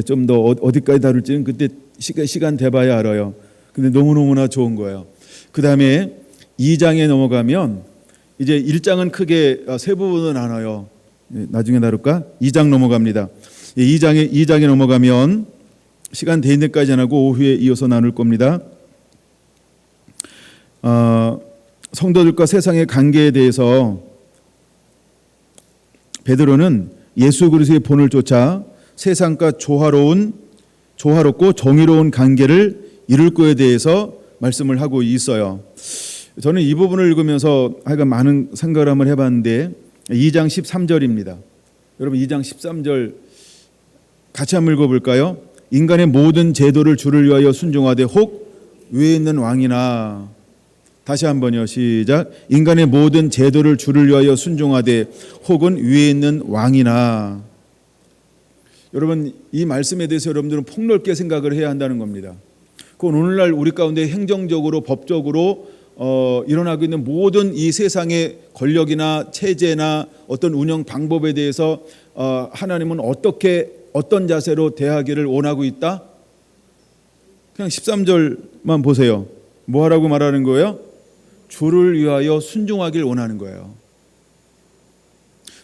좀 더 어디까지 다룰지는 그때 시간 돼봐야 알아요. 근데 너무너무나 좋은 거예요. 그 다음에 2장에 넘어가면 이제 1장은 크게 세 부분으로 나눠요. 나중에 다룰까? 2장 넘어갑니다. 2장에 넘어가면 시간 돼 있는 데까지 안 하고 오후에 이어서 나눌 겁니다. 성도들과 세상의 관계에 대해서 베드로는 예수 그리스도의 본을 쫓아 세상과 조화롭고 정의로운 관계를 이룰 것에 대해서 말씀을 하고 있어요. 저는 이 부분을 읽으면서 하여간 많은 생각을 한번 해봤는데 2장 13절입니다. 여러분, 2장 13절 같이 한번 읽어볼까요? 인간의 모든 제도를 주를 위하여 순종하되 혹 위에 있는 왕이나, 다시 한번요, 시작. 인간의 모든 제도를 주를 위하여 순종하되 혹은 위에 있는 왕이나. 여러분, 이 말씀에 대해서 여러분들은 폭넓게 생각을 해야 한다는 겁니다. 그건 오늘날 우리 가운데 행정적으로 법적으로 일어나고 있는 모든 이 세상의 권력이나 체제나 어떤 운영 방법에 대해서 하나님은 어떤 자세로 대하기를 원하고 있다? 그냥 13절만 보세요. 뭐 하라고 말하는 거예요? 주를 위하여 순종하기를 원하는 거예요.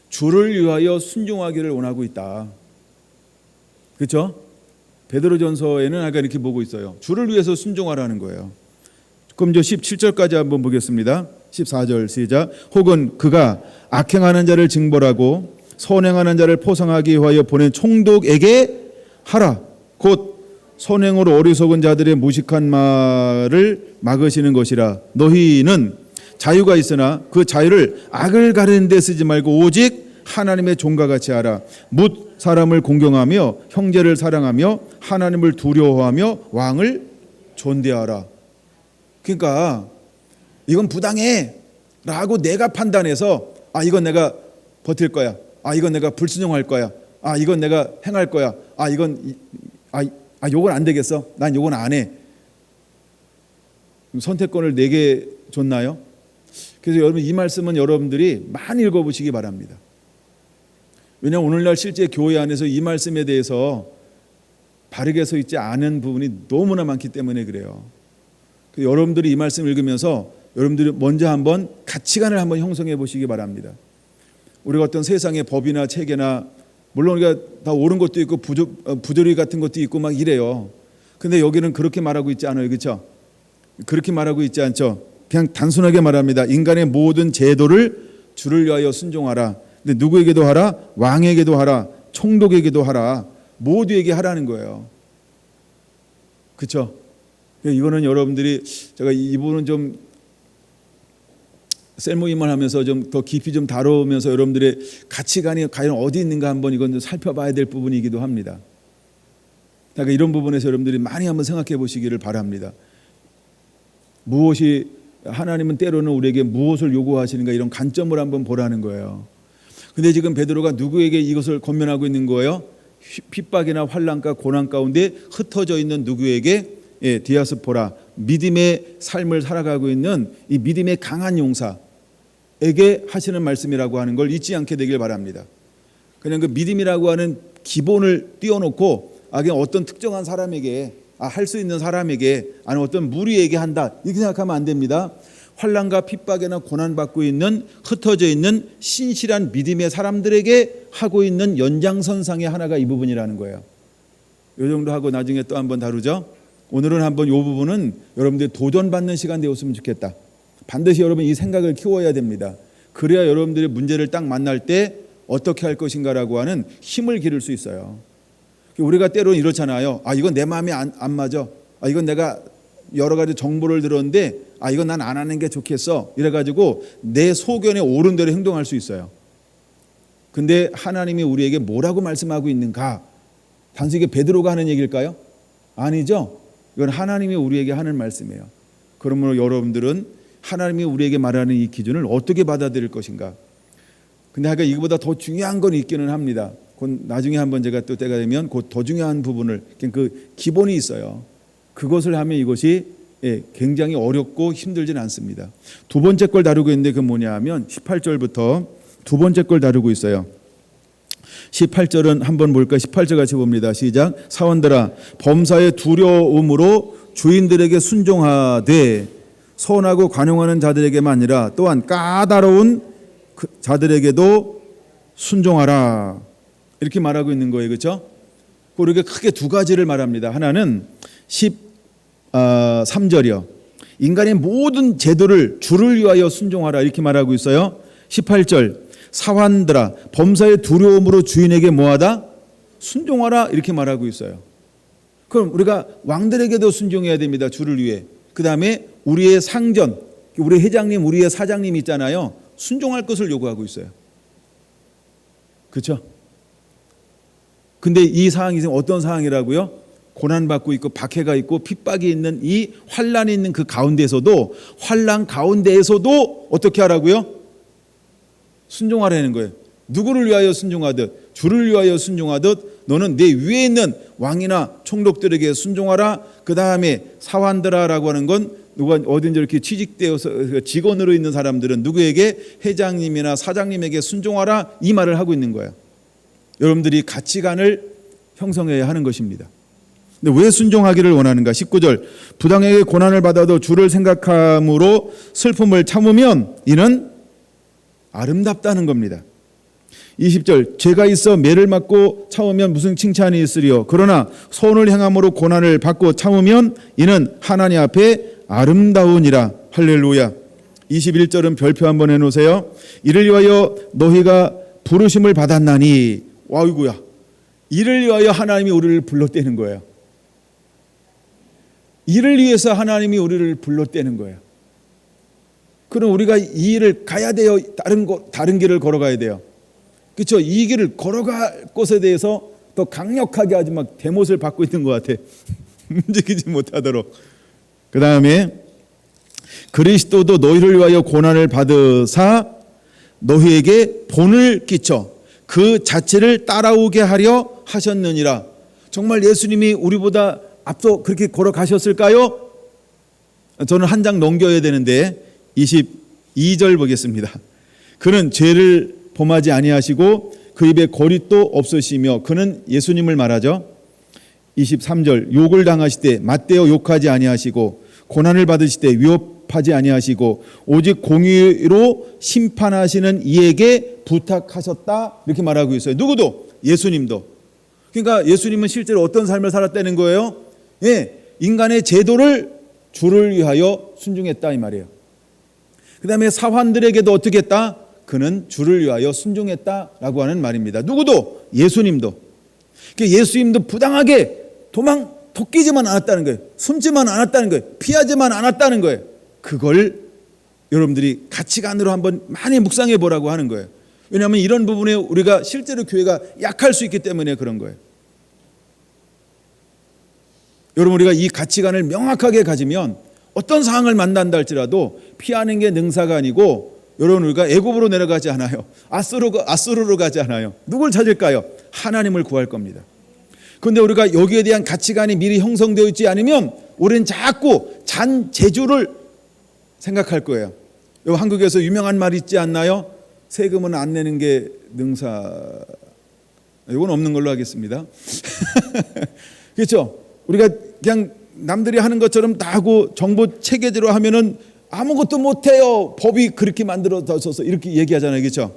주를 위하여 순종하기를 원하고 있다. 그렇죠? 베드로전서에는 아까 이렇게 보고 있어요. 주를 위해서 순종하라는 거예요. 그럼 17절까지 한번 보겠습니다. 14절 시작. 혹은 그가 악행하는 자를 징벌하고 선행하는 자를 포상하기 위하여 보낸 총독에게 하라. 곧 선행으로 어리석은 자들의 무식한 말을 막으시는 것이라. 너희는 자유가 있으나 그 자유를 악을 가리는 데 쓰지 말고 오직 하나님의 종과 같이 하라. 묻 사람을 공경하며 형제를 사랑하며 하나님을 두려워하며 왕을 존대하라. 그러니까 이건 부당해 라고 내가 판단해서 이건 내가 버틸 거야, 이건 내가 불순종할 거야, 이건 내가 행할 거야, 이건 요건 안 되겠어, 난 요건 안 해. 선택권을 내게 줬나요? 그래서 여러분, 이 말씀은 여러분들이 많이 읽어보시기 바랍니다. 왜냐하면 오늘날 실제 교회 안에서 이 말씀에 대해서 바르게 서 있지 않은 부분이 너무나 많기 때문에 그래요. 여러분들이 이 말씀 읽으면서 여러분들이 먼저 한번 가치관을 한번 형성해 보시기 바랍니다. 우리가 어떤 세상의 법이나 체계나, 물론 우리가 다 옳은 것도 있고 부조리 같은 것도 있고 막 이래요. 근데 여기는 그렇게 말하고 있지 않아요. 그렇죠? 그렇게 말하고 있지 않죠. 그냥 단순하게 말합니다. 인간의 모든 제도를 주를 위하여 순종하라. 근데 누구에게도 하라? 왕에게도 하라. 총독에게도 하라. 모두에게 하라는 거예요. 그렇죠? 이거는 여러분들이, 제가 이 부분은 좀 셀모임을 하면서 좀 더 깊이 좀 다루면서 여러분들의 가치관이 과연 어디 있는가 한번 이건 좀 살펴봐야 될 부분이기도 합니다. 그러니까 이런 부분에서 여러분들이 많이 한번 생각해 보시기를 바랍니다. 무엇이, 하나님은 때로는 우리에게 무엇을 요구하시는가, 이런 관점을 한번 보라는 거예요. 근데 지금 베드로가 누구에게 이것을 권면하고 있는 거예요? 핍박이나 환난과 고난 가운데 흩어져 있는 누구에게? 디아스포라, 믿음의 삶을 살아가고 있는 이 믿음의 강한 용사에게 하시는 말씀이라고 하는 걸 잊지 않게 되길 바랍니다. 그냥 그 믿음이라고 하는 기본을 띄워놓고 그냥 어떤 특정한 사람에게 할 수 있는 사람에게, 아니 어떤 무리에게 한다, 이렇게 생각하면 안 됩니다. 환난과 핍박이나 고난받고 있는, 흩어져 있는 신실한 믿음의 사람들에게 하고 있는 연장선상의 하나가 이 부분이라는 거예요. 이 정도 하고 나중에 또 한번 다루죠. 오늘은 한번 이 부분은 여러분들이 도전받는 시간 되었으면 좋겠다. 반드시 여러분 이 생각을 키워야 됩니다. 그래야 여러분들의 문제를 딱 만날 때 어떻게 할 것인가라고 하는 힘을 기를 수 있어요. 우리가 때로는 이렇잖아요. 이건 내 마음에 안 맞아. 이건 내가 여러 가지 정보를 들었는데 이건 난 안 하는 게 좋겠어. 이래가지고 내 소견에 옳은 대로 행동할 수 있어요. 근데 하나님이 우리에게 뭐라고 말씀하고 있는가? 단순히 베드로가 하는 얘기일까요? 아니죠. 이건 하나님이 우리에게 하는 말씀이에요. 그러므로 여러분들은 하나님이 우리에게 말하는 이 기준을 어떻게 받아들일 것인가? 근데 하여간 이거보다 더 중요한 건 있기는 합니다. 곧 나중에 한번 제가 또 때가 되면 곧 더 중요한 부분을, 그 기본이 있어요. 그것을 하면 이것이 굉장히 어렵고 힘들진 않습니다. 두 번째 걸 다루고 있는데 그 뭐냐 하면 18절부터 두 번째 걸 다루고 있어요. 18절은 한번 볼까? 18절 같이 봅니다. 시작. 사원들아, 범사의 두려움으로 주인들에게 순종하되 선하고 관용하는 자들에게만 아니라 또한 까다로운 자들에게도 순종하라. 이렇게 말하고 있는 거예요. 그렇죠? 그렇게 크게 두 가지를 말합니다. 하나는 13절이요. 인간의 모든 제도를 주를 위하여 순종하라. 이렇게 말하고 있어요. 18절. 사환들아, 범사의 두려움으로 주인에게 뭐하다? 순종하라. 이렇게 말하고 있어요. 그럼 우리가 왕들에게도 순종해야 됩니다. 주를 위해. 그 다음에 우리의 상전, 우리 회장님, 우리의 사장님 있잖아요. 순종할 것을 요구하고 있어요. 그렇죠? 근데 이 상황이 어떤 상황이라고요? 고난받고 있고 박해가 있고 핍박이 있는 이 환난이 있는 그 가운데에서도, 환난 가운데에서도 어떻게 하라고요? 순종하라는 거예요. 누구를 위하여 순종하듯, 주를 위하여 순종하듯 너는 내 위에 있는 왕이나 총독들에게 순종하라. 그 다음에 사환들아라고 하는 건 누가 어딘지 이렇게 취직되어서 직원으로 있는 사람들은 누구에게? 회장님이나 사장님에게 순종하라. 이 말을 하고 있는 거예요. 여러분들이 가치관을 형성해야 하는 것입니다. 근데 왜 순종하기를 원하는가? 19절. 부당하게 고난을 받아도 주를 생각함으로 슬픔을 참으면 이는 아름답다는 겁니다. 20절. 죄가 있어 매를 맞고 참으면 무슨 칭찬이 있으리요. 그러나 선을 행함으로 고난을 받고 참으면 이는 하나님 앞에 아름다우니라. 할렐루야. 21절은 별표 한번 해놓으세요. 이를 위하여 너희가 부르심을 받았나니. 와이구야. 이를 위하여 하나님이 우리를 불렀다는 거예요. 이를 위해서 하나님이 우리를 불렀다는 거예요. 그럼 우리가 이 일을 가야 돼요? 다른 길을 걸어가야 돼요? 그렇죠? 이 길을 걸어갈 것에 대해서 더 강력하게 아주 막 대못을 받고 있는 것 같아. 움직이지 못하도록. 그 다음에 그리스도도 너희를 위하여 고난을 받으사 너희에게 본을 끼쳐 그 자체를 따라오게 하려 하셨느니라. 정말 예수님이 우리보다 앞서 그렇게 걸어가셨을까요? 저는 한 장 넘겨야 되는데 22절 보겠습니다. 그는 죄를 범하지 아니하시고 그 입에 거짓도 없으시며, 그는 예수님을 말하죠. 23절. 욕을 당하시되 맞대어 욕하지 아니하시고 고난을 받으시되 위협하지 아니하시고 오직 공의로 심판하시는 이에게 부탁하셨다. 이렇게 말하고 있어요. 누구도? 예수님도. 그러니까 예수님은 실제로 어떤 삶을 살았다는 거예요? 인간의 제도를 주를 위하여 순종했다 이 말이에요. 그 다음에 사환들에게도 어떻게 했다? 그는 주를 위하여 순종했다라고 하는 말입니다. 누구도? 예수님도. 예수님도 부당하게 토끼지만 않았다는 거예요. 숨지만 않았다는 거예요. 피하지만 않았다는 거예요. 그걸 여러분들이 가치관으로 한번 많이 묵상해 보라고 하는 거예요. 왜냐하면 이런 부분에 우리가 실제로 교회가 약할 수 있기 때문에 그런 거예요. 여러분, 우리가 이 가치관을 명확하게 가지면 어떤 상황을 만난다 할지라도 피하는 게 능사가 아니고, 여러분, 우리가 애굽으로 내려가지 않아요. 아수르로 가지 않아요. 누굴 찾을까요? 하나님을 구할 겁니다. 그런데 우리가 여기에 대한 가치관이 미리 형성되어 있지 않으면 우리는 자꾸 잔재주를 생각할 거예요. 여기 한국에서 유명한 말 있지 않나요? 세금은 안 내는 게 능사. 이건 없는 걸로 하겠습니다. 그렇죠? 우리가 그냥 남들이 하는 것처럼 다 하고 정보 체계대로 하면은 아무것도 못해요. 법이 그렇게 만들어져서 이렇게 얘기하잖아요, 그렇죠?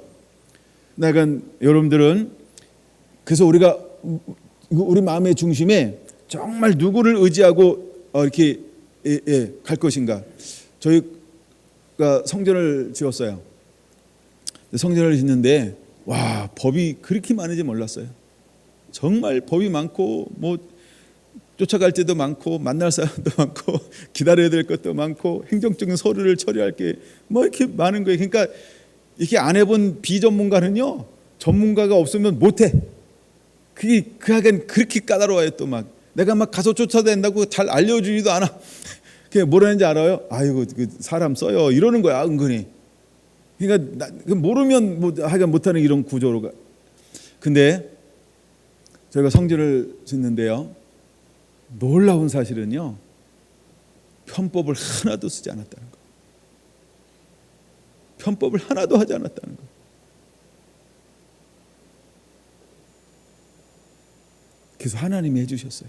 그러니까 여러분들은 그래서 우리가 우리 마음의 중심에 정말 누구를 의지하고 이렇게 갈 것인가? 저희가 성전을 지었어요. 성전을 짓는데 와, 법이 그렇게 많은지 몰랐어요. 정말 법이 많고 뭐 쫓아갈 때도 많고 만날 사람도 많고 기다려야 될 것도 많고 행정적인 서류를 처리할 게 뭐 이렇게 많은 거예요. 그러니까 이렇게 안 해본 비전문가는요, 전문가가 없으면 못해. 그게 그하긴 그렇게 까다로워요. 또 막 내가 막 가서 쫓아낸다고 잘 알려주지도 않아. 그게 뭐라는지 알아요? 아이고 그 사람 써요 이러는 거야 은근히. 그러니까 모르면 뭐 하여간 못하는 이런 구조로가. 근데 저희가 성전을 짓는데요, 놀라운 사실은요, 편법을 하나도 쓰지 않았다는 거. 편법을 하나도 하지 않았다는 거. 그래서 하나님이 해주셨어요.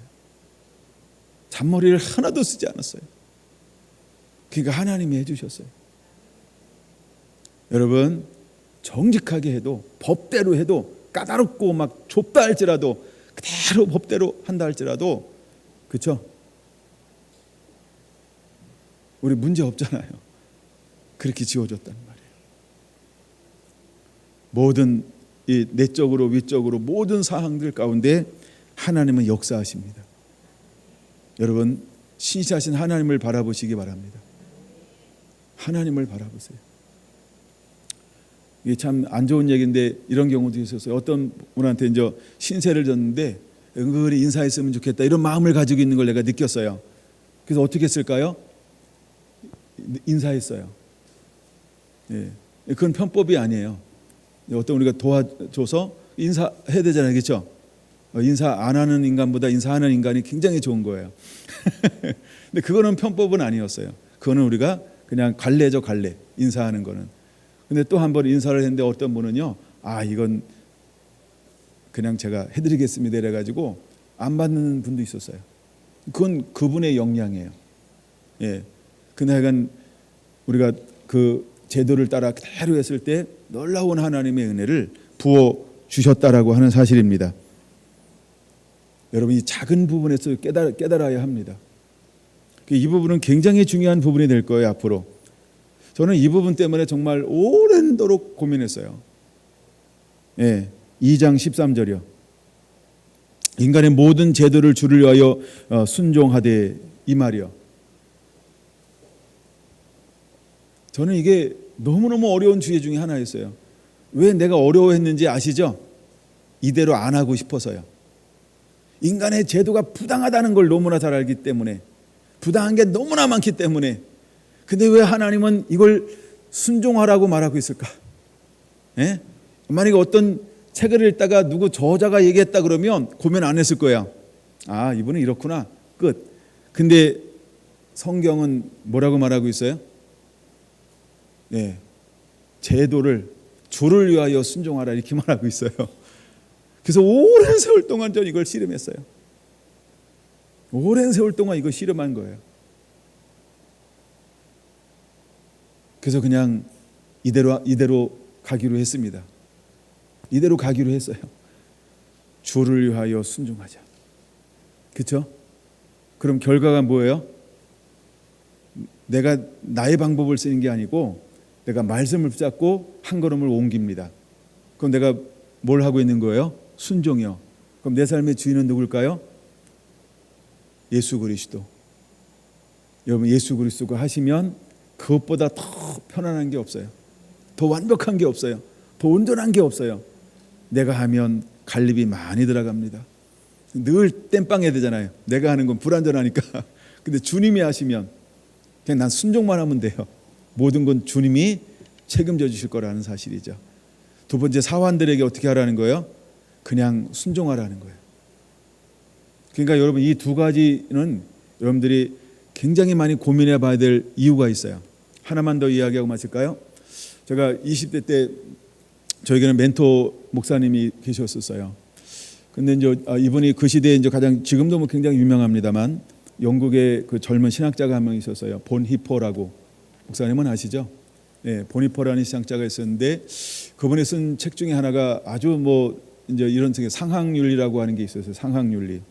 잔머리를 하나도 쓰지 않았어요. 그러니까 하나님이 해주셨어요. 여러분, 정직하게 해도 법대로 해도 까다롭고 막 좁다 할지라도 그대로 법대로 한다 할지라도, 그렇죠? 우리 문제 없잖아요. 그렇게 지어줬다는 말이에요. 모든 이 내적으로 위적으로 모든 사항들 가운데 하나님은 역사하십니다. 여러분, 신실하신 하나님을 바라보시기 바랍니다. 하나님을 바라보세요. 이게 참 안 좋은 얘기인데 이런 경우도 있었어요. 어떤 분한테 이제 신세를 졌는데 은근히 인사했으면 좋겠다 이런 마음을 가지고 있는 걸 내가 느꼈어요. 그래서 어떻게 했을까요? 인사했어요. 예, 그건 편법이 아니에요. 어떤 우리가 도와줘서 인사해야 되잖아요, 그렇죠? 인사 안 하는 인간보다 인사하는 인간이 굉장히 좋은 거예요. 근데 그거는 편법은 아니었어요. 그거는 우리가 그냥 관례죠, 관례. 인사하는 거는. 근데 또 한 번 인사를 했는데 어떤 분은요, 아 이건 그냥 제가 해드리겠습니다 이래가지고 안 받는 분도 있었어요. 그건 그분의 역량이에요. 예. 근데 하여간 우리가 그 제도를 따라 그대로 했을 때 놀라운 하나님의 은혜를 부어 주셨다라고 하는 사실입니다. 여러분, 이 작은 부분에서 깨달아야 합니다. 이 부분은 굉장히 중요한 부분이 될 거예요, 앞으로. 저는 이 부분 때문에 정말 오랜도록 고민했어요. 예, 2장 13절이요. 인간의 모든 제도를 주를 위하여 순종하되, 이 말이요. 저는 이게 너무너무 어려운 주제 중에 하나였어요. 왜 내가 어려워했는지 아시죠? 이대로 안 하고 싶어서요. 인간의 제도가 부당하다는 걸 너무나 잘 알기 때문에, 부당한 게 너무나 많기 때문에. 근데 왜 하나님은 이걸 순종하라고 말하고 있을까? 예? 만약에 어떤 책을 읽다가 누구 저자가 얘기했다 그러면 고민 안 했을 거예요. 아, 이분은 이렇구나. 끝. 근데 성경은 뭐라고 말하고 있어요? 예, 제도를 주를 위하여 순종하라 이렇게 말하고 있어요. 그래서 오랜 세월 동안 전 이걸 씨름했어요. 오랜 세월 동안 이거 씨름한 거예요. 그래서 그냥 이대로 가기로 했습니다. 이대로 가기로 했어요. 주를 위하여 순종하자. 그렇죠? 그럼 결과가 뭐예요? 내가 나의 방법을 쓰는 게 아니고 내가 말씀을 붙잡고 한 걸음을 옮깁니다. 그럼 내가 뭘 하고 있는 거예요? 순종이요. 그럼 내 삶의 주인은 누굴까요? 예수 그리스도. 여러분, 예수 그리스도가 하시면 그것보다 더 편안한 게 없어요. 더 완벽한 게 없어요. 더 온전한 게 없어요. 내가 하면 갈립이 많이 들어갑니다. 늘 땜빵해야 되잖아요. 내가 하는 건 불완전하니까. 근데 주님이 하시면 그냥 난 순종만 하면 돼요. 모든 건 주님이 책임져 주실 거라는 사실이죠. 두 번째, 사환들에게 어떻게 하라는 거예요? 그냥 순종하라는 거예요. 그러니까 여러분, 이 두 가지는 여러분들이 굉장히 많이 고민해 봐야 될 이유가 있어요. 하나만 더 이야기하고 마칠까요? 제가 20대 때 저에게는 멘토 목사님이 계셨었어요. 근데 이제 이분이 그 시대에 이제 가장, 지금도 뭐 굉장히 유명합니다만, 영국의 그 젊은 신학자가 한 명 있었어요. 본 히퍼라고. 목사님은 아시죠? 네, 본 히퍼라는 신학자가 있었는데 그분이 쓴 책 중에 하나가 아주 뭐 이제 이런 책에 상학윤리라고 하는 게 있었어요. 상학윤리.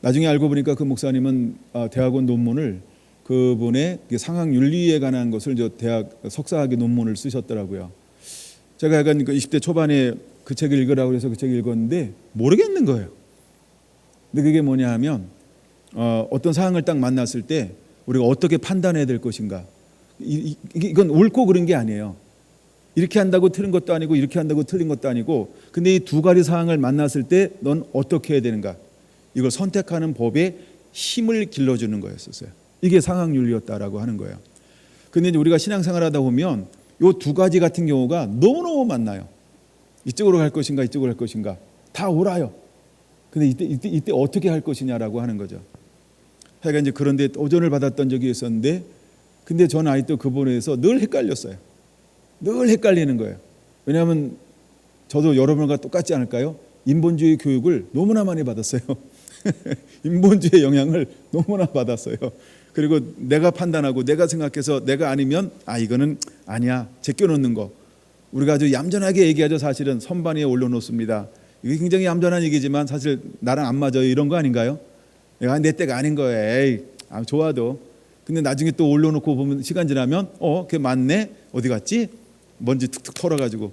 나중에 알고 보니까 그 목사님은 대학원 논문을 그분의 상학윤리에 관한 것을 저 대학 석사학위 논문을 쓰셨더라고요. 제가 약간 그 20대 초반에 그 책을 읽으라고 해서 그 책을 읽었는데 모르겠는 거예요. 근데 그게 뭐냐 하면 어떤 사항을 딱 만났을 때 우리가 어떻게 판단해야 될 것인가. 이건 옳고 그른 게 아니에요. 이렇게 한다고 틀린 것도 아니고 이렇게 한다고 틀린 것도 아니고, 근데 이 두 가지 사항을 만났을 때 넌 어떻게 해야 되는가, 이걸 선택하는 법에 힘을 길러주는 거였었어요. 이게 상학윤리였다라고 하는 거예요. 근데 이제 우리가 신앙생활하다 보면 이 두 가지 같은 경우가 너무너무 만나요. 이쪽으로 갈 것인가 이쪽으로 갈 것인가 다 옳아요. 근데 이때 어떻게 할 것이냐라고 하는 거죠. 하여간 이제 그런데 도전을 받았던 적이 있었는데, 근데 전 아직도 그 부분에서 늘 헷갈렸어요. 늘 헷갈리는 거예요. 왜냐하면 저도 여러분과 똑같지 않을까요? 인본주의 교육을 너무나 많이 받았어요. 인본주의 영향을 너무나 받았어요. 그리고 내가 판단하고 내가 생각해서 내가 아니면 이거는 아니야 제껴놓는 거. 우리가 아주 얌전하게 얘기하죠. 사실은 선반 위에 올려놓습니다. 이게 굉장히 얌전한 얘기지만 사실 나랑 안 맞아요, 이런 거 아닌가요? 내가 내 때가 아닌 거예요. 에이, 좋아도. 근데 나중에 또 올려놓고 보면 시간 지나면 그게 맞네. 어디 갔지? 먼지 툭툭 털어가지고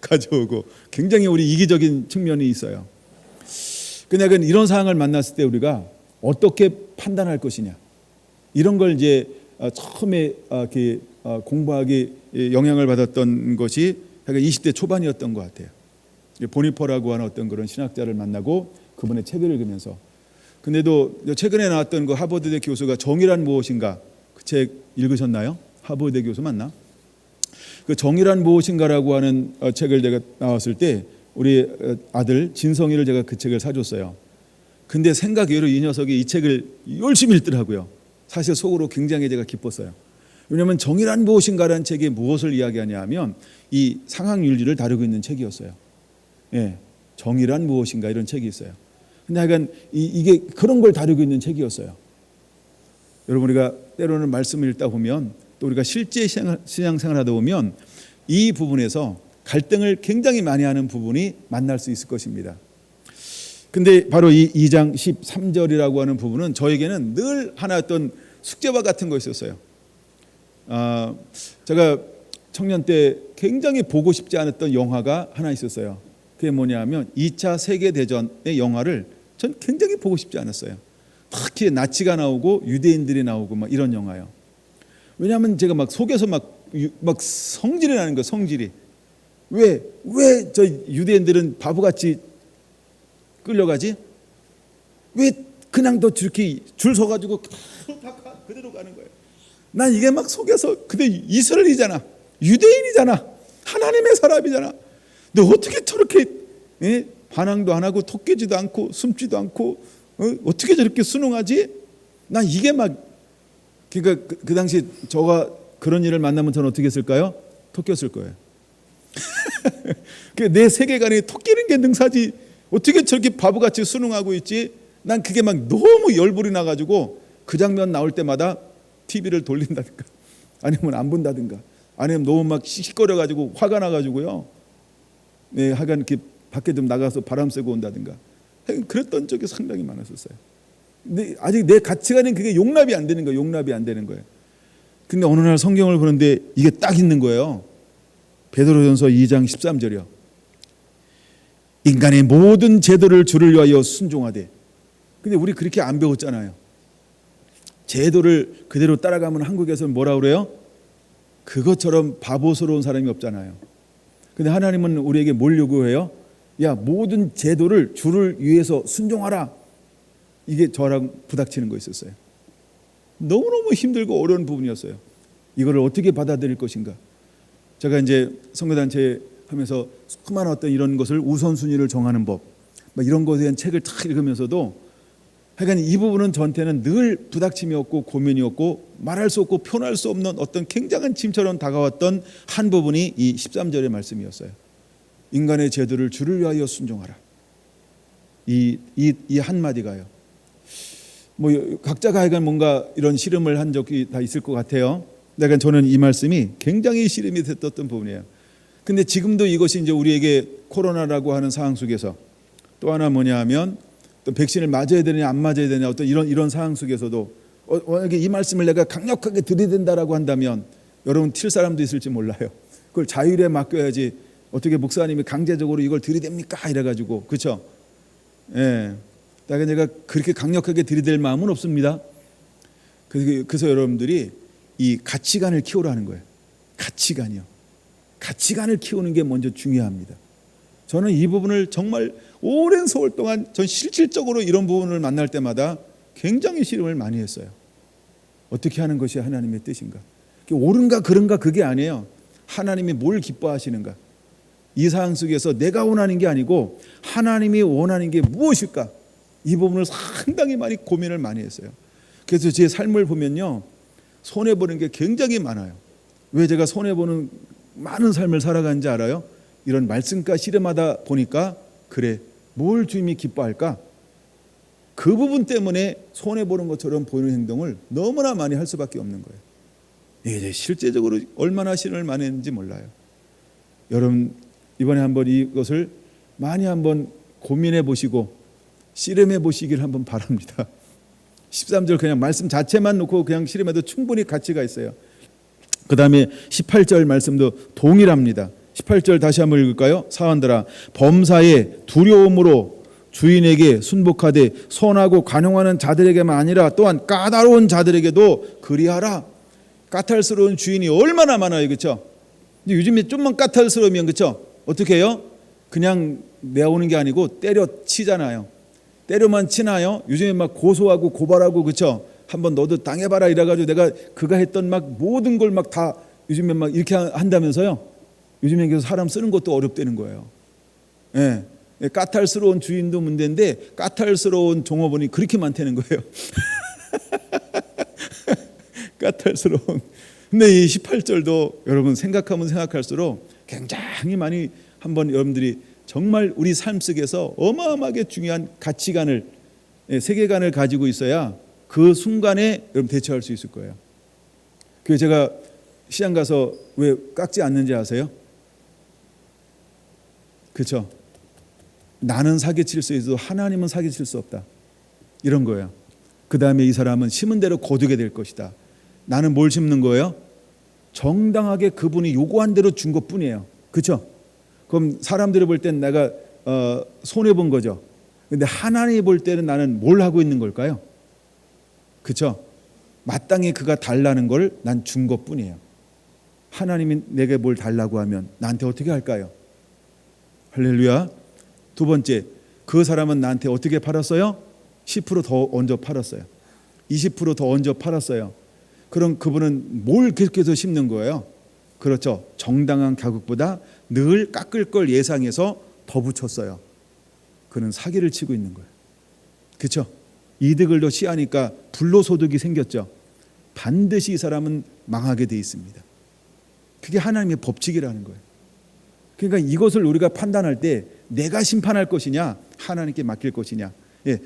가져오고. 굉장히 우리 이기적인 측면이 있어요. 근데 이런 상황을 만났을 때 우리가 어떻게 판단할 것이냐, 이런 걸 이제 처음에 공부하기 영향을 받았던 것이 20대 초반이었던 것 같아요. 보니퍼라고 하는 어떤 그런 신학자를 만나고 그분의 책을 읽으면서. 근데도 최근에 나왔던 그 하버드대 교수가 정의란 무엇인가, 그 책 읽으셨나요? 하버드대 교수 맞나? 그 정의란 무엇인가라고 하는 책을 제가 나왔을 때 우리 아들 진성이를 제가 그 책을 사줬어요. 근데 생각외로 이 녀석이 이 책을 열심히 읽더라고요. 사실 속으로 굉장히 제가 기뻤어요. 왜냐하면 정의란 무엇인가라는 책이 무엇을 이야기하냐 하면 이 상학윤리를 다루고 있는 책이었어요. 예, 정의란 무엇인가 이런 책이 있어요. 근데 하여간 이게 그런 걸 다루고 있는 책이었어요. 여러분, 우리가 때로는 말씀을 읽다 보면 또 우리가 실제 신앙생활하다 보면 이 부분에서 갈등을 굉장히 많이 하는 부분이 만날 수 있을 것입니다. 근데 바로 이 2장 13절이라고 하는 부분은 저에게는 늘 하나 어떤 숙제와 같은 거였었어요. 제가 청년 때 굉장히 보고 싶지 않았던 영화가 하나 있었어요. 그게 뭐냐면 2차 세계대전의 영화를 전 굉장히 보고 싶지 않았어요. 특히 나치가 나오고 유대인들이 나오고 막 이런 영화요. 왜냐하면 제가 막 속에서 막 성질이 나는 거예요. 성질이. 왜 저 유대인들은 바보같이 끌려가지? 왜 그냥 더 저렇게 줄 서가지고 그대로 가는 거예요. 난 이게 막 속에서, 근데 이스라엘이잖아, 유대인이잖아, 하나님의 사람이잖아. 근데 어떻게 저렇게 반항도 안 하고 토끼지도 않고 숨지도 않고 어떻게 저렇게 순응하지? 난 이게 막, 그러니까 그 당시 저가 그런 일을 만나면 저는 어떻게 했을까요? 토끼였을 거예요. 내 세계관이 토끼는 게 능사지 어떻게 저렇게 바보같이 순응하고 있지? 난 그게 막 너무 열불이 나가지고 그 장면 나올 때마다 TV를 돌린다든가 아니면 안 본다든가 아니면 너무 막 씩씩거려가지고 화가 나가지고요. 네, 하여간 이렇게 밖에 좀 나가서 바람 쐬고 온다든가 그랬던 적이 상당히 많았었어요. 근데 아직 내 가치관은 그게 용납이 안 되는 거예요. 용납이 안 되는 거예요. 근데 어느 날 성경을 보는데 이게 딱 있는 거예요. 베드로전서 2장 13절이요. 인간의 모든 제도를 주를 위하여 순종하되. 근데 우리 그렇게 안 배웠잖아요. 제도를 그대로 따라가면 한국에서는 뭐라 그래요? 그것처럼 바보스러운 사람이 없잖아요. 근데 하나님은 우리에게 뭘 요구해요? 야, 모든 제도를 주를 위해서 순종하라. 이게 저랑 부닥치는 거 있었어요. 너무너무 힘들고 어려운 부분이었어요. 이거를 어떻게 받아들일 것인가. 제가 이제 선교단체 하면서 수많은 어떤 이런 것을 우선순위를 정하는 법, 막 이런 것에 대한 책을 탁 읽으면서도 하여간 이 부분은 저한테는 늘 부닥침이었고 고민이었고 말할 수 없고 표현할 수 없는 어떤 굉장한 짐처럼 다가왔던 한 부분이 이 13절의 말씀이었어요. 인간의 제도를 주를 위하여 순종하라. 이 한마디가요. 뭐 각자가 하여간 뭔가 이런 씨름을 한 적이 다 있을 것 같아요. 그러니까 저는 이 말씀이 굉장히 씨름이 됐던 부분이에요. 근데 지금도 이것이 이제 우리에게 코로나라고 하는 상황 속에서 또 하나 뭐냐 하면 또 백신을 맞아야 되느냐 안 맞아야 되느냐 어떤 이런 상황 속에서도 만약에 이 말씀을 내가 강력하게 들이댄다라고 한다면 여러분 튈 사람도 있을지 몰라요. 그걸 자율에 맡겨야지 어떻게 목사님이 강제적으로 이걸 들이댑니까? 이래가지고 그렇죠? 예. 그러니까 내가 그렇게 강력하게 들이댈 마음은 없습니다. 그래서 여러분들이 이 가치관을 키우라는 거예요. 가치관이요. 가치관을 키우는 게 먼저 중요합니다. 저는 이 부분을 정말 오랜 세월 동안 전 실질적으로 이런 부분을 만날 때마다 굉장히 씨름을 많이 했어요. 어떻게 하는 것이 하나님의 뜻인가? 옳은가 그른가 그게 아니에요. 하나님이 뭘 기뻐하시는가? 이 상황 속에서 내가 원하는 게 아니고 하나님이 원하는 게 무엇일까? 이 부분을 상당히 많이 고민을 많이 했어요. 그래서 제 삶을 보면요, 손해보는 게 굉장히 많아요. 왜 제가 손해보는 많은 삶을 살아가는지 알아요? 이런 말씀과 씨름하다 보니까 그래, 뭘 주님이 기뻐할까? 그 부분 때문에 손해보는 것처럼 보이는 행동을 너무나 많이 할 수밖에 없는 거예요. 이게 실제적으로 얼마나 씨름을 많이 했는지 몰라요. 여러분 이번에 한번 이것을 많이 한번 고민해 보시고 씨름해 보시길 한번 바랍니다. 13절 그냥 말씀 자체만 놓고 그냥 씨름해도 충분히 가치가 있어요. 그 다음에 18절 말씀도 동일합니다. 18절 다시 한번 읽을까요? 사원들아, 범사에 두려움으로 주인에게 순복하되 선하고 관용하는 자들에게만 아니라 또한 까다로운 자들에게도 그리하라. 까탈스러운 주인이 얼마나 많아요, 그렇죠? 요즘에 좀만 까탈스러우면 그렇죠? 어떻게 해요? 그냥 내오는 게 아니고 때려치잖아요. 때려만 치나요? 요즘에 막 고소하고 고발하고 그렇죠? 한번 너도 당해봐라 이래가지고 내가 그가 했던 막 모든 걸 막 다 요즘에 막 이렇게 한다면서요? 요즘에 그래서 사람 쓰는 것도 어렵다는 거예요. 예. 까탈스러운 주인도 문제인데 까탈스러운 종업원이 그렇게 많다는 거예요. 까탈스러운. 근데 이 18절도 여러분 생각하면 생각할수록 굉장히 많이 한번 여러분들이 정말 우리 삶 속에서 어마어마하게 중요한 가치관을, 세계관을 가지고 있어야 그 순간에 여러분 대처할 수 있을 거예요. 그래서 제가 시장 가서 왜 깎지 않는지 아세요? 그렇죠? 나는 사기칠 수 있어도 하나님은 사기칠 수 없다. 이런 거예요. 그 다음에 이 사람은 심은 대로 거두게 될 것이다. 나는 뭘 심는 거예요? 정당하게 그분이 요구한 대로 준 것뿐이에요. 그렇죠? 그럼 사람들이 볼 땐 내가 손해 본 거죠. 근데 하나님이 볼 때는 나는 뭘 하고 있는 걸까요? 그렇죠? 마땅히 그가 달라는 걸 난 준 것뿐이에요. 하나님이 내게 뭘 달라고 하면 나한테 어떻게 할까요? 할렐루야. 두 번째, 그 사람은 나한테 어떻게 팔았어요? 10% 더 얹어 팔았어요. 20% 더 얹어 팔았어요. 그럼 그분은 뭘 계속해서 심는 거예요? 그렇죠. 정당한 가격보다 늘 깎을 걸 예상해서 더 붙였어요. 그는 사기를 치고 있는 거예요. 그렇죠? 이득을 더 취하니까 불로소득이 생겼죠. 반드시 이 사람은 망하게 돼 있습니다. 그게 하나님의 법칙이라는 거예요. 그러니까 이것을 우리가 판단할 때 내가 심판할 것이냐 하나님께 맡길 것이냐,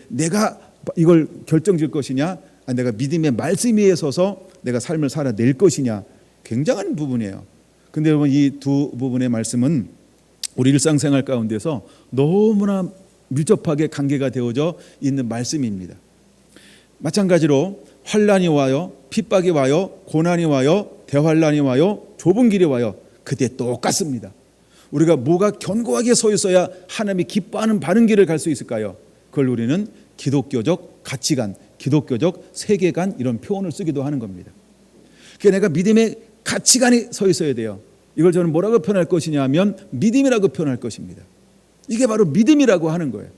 내가 이걸 결정질 것이냐, 내가 믿음의 말씀 위에 서서 내가 삶을 살아낼 것이냐, 굉장한 부분이에요. 근데 여러분 이 두 부분의 말씀은 우리 일상생활 가운데서 너무나 밀접하게 관계가 되어져 있는 말씀입니다. 마찬가지로 환난이 와요, 핍박이 와요, 고난이 와요, 대환난이 와요, 좁은 길이 와요. 그때 똑같습니다. 우리가 뭐가 견고하게 서 있어야 하나님이 기뻐하는 바른 길을 갈 수 있을까요? 그걸 우리는 기독교적 가치관, 기독교적 세계관 이런 표현을 쓰기도 하는 겁니다. 그러니까 내가 믿음의 가치관이 서 있어야 돼요. 이걸 저는 뭐라고 표현할 것이냐 하면 믿음이라고 표현할 것입니다. 이게 바로 믿음이라고 하는 거예요.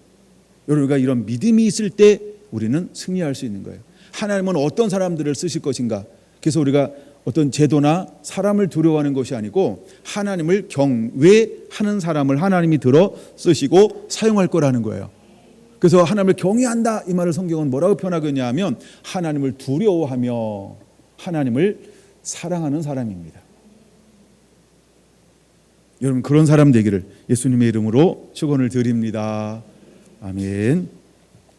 우리가 이런 믿음이 있을 때 우리는 승리할 수 있는 거예요. 하나님은 어떤 사람들을 쓰실 것인가? 그래서 우리가 어떤 제도나 사람을 두려워하는 것이 아니고 하나님을 경외하는 사람을 하나님이 들어 쓰시고 사용할 거라는 거예요. 그래서 하나님을 경외한다 이 말을 성경은 뭐라고 표현하겠냐 하면 하나님을 두려워하며 하나님을 사랑하는 사람입니다. 여러분 그런 사람 되기를 예수님의 이름으로 축원을 드립니다. 아멘.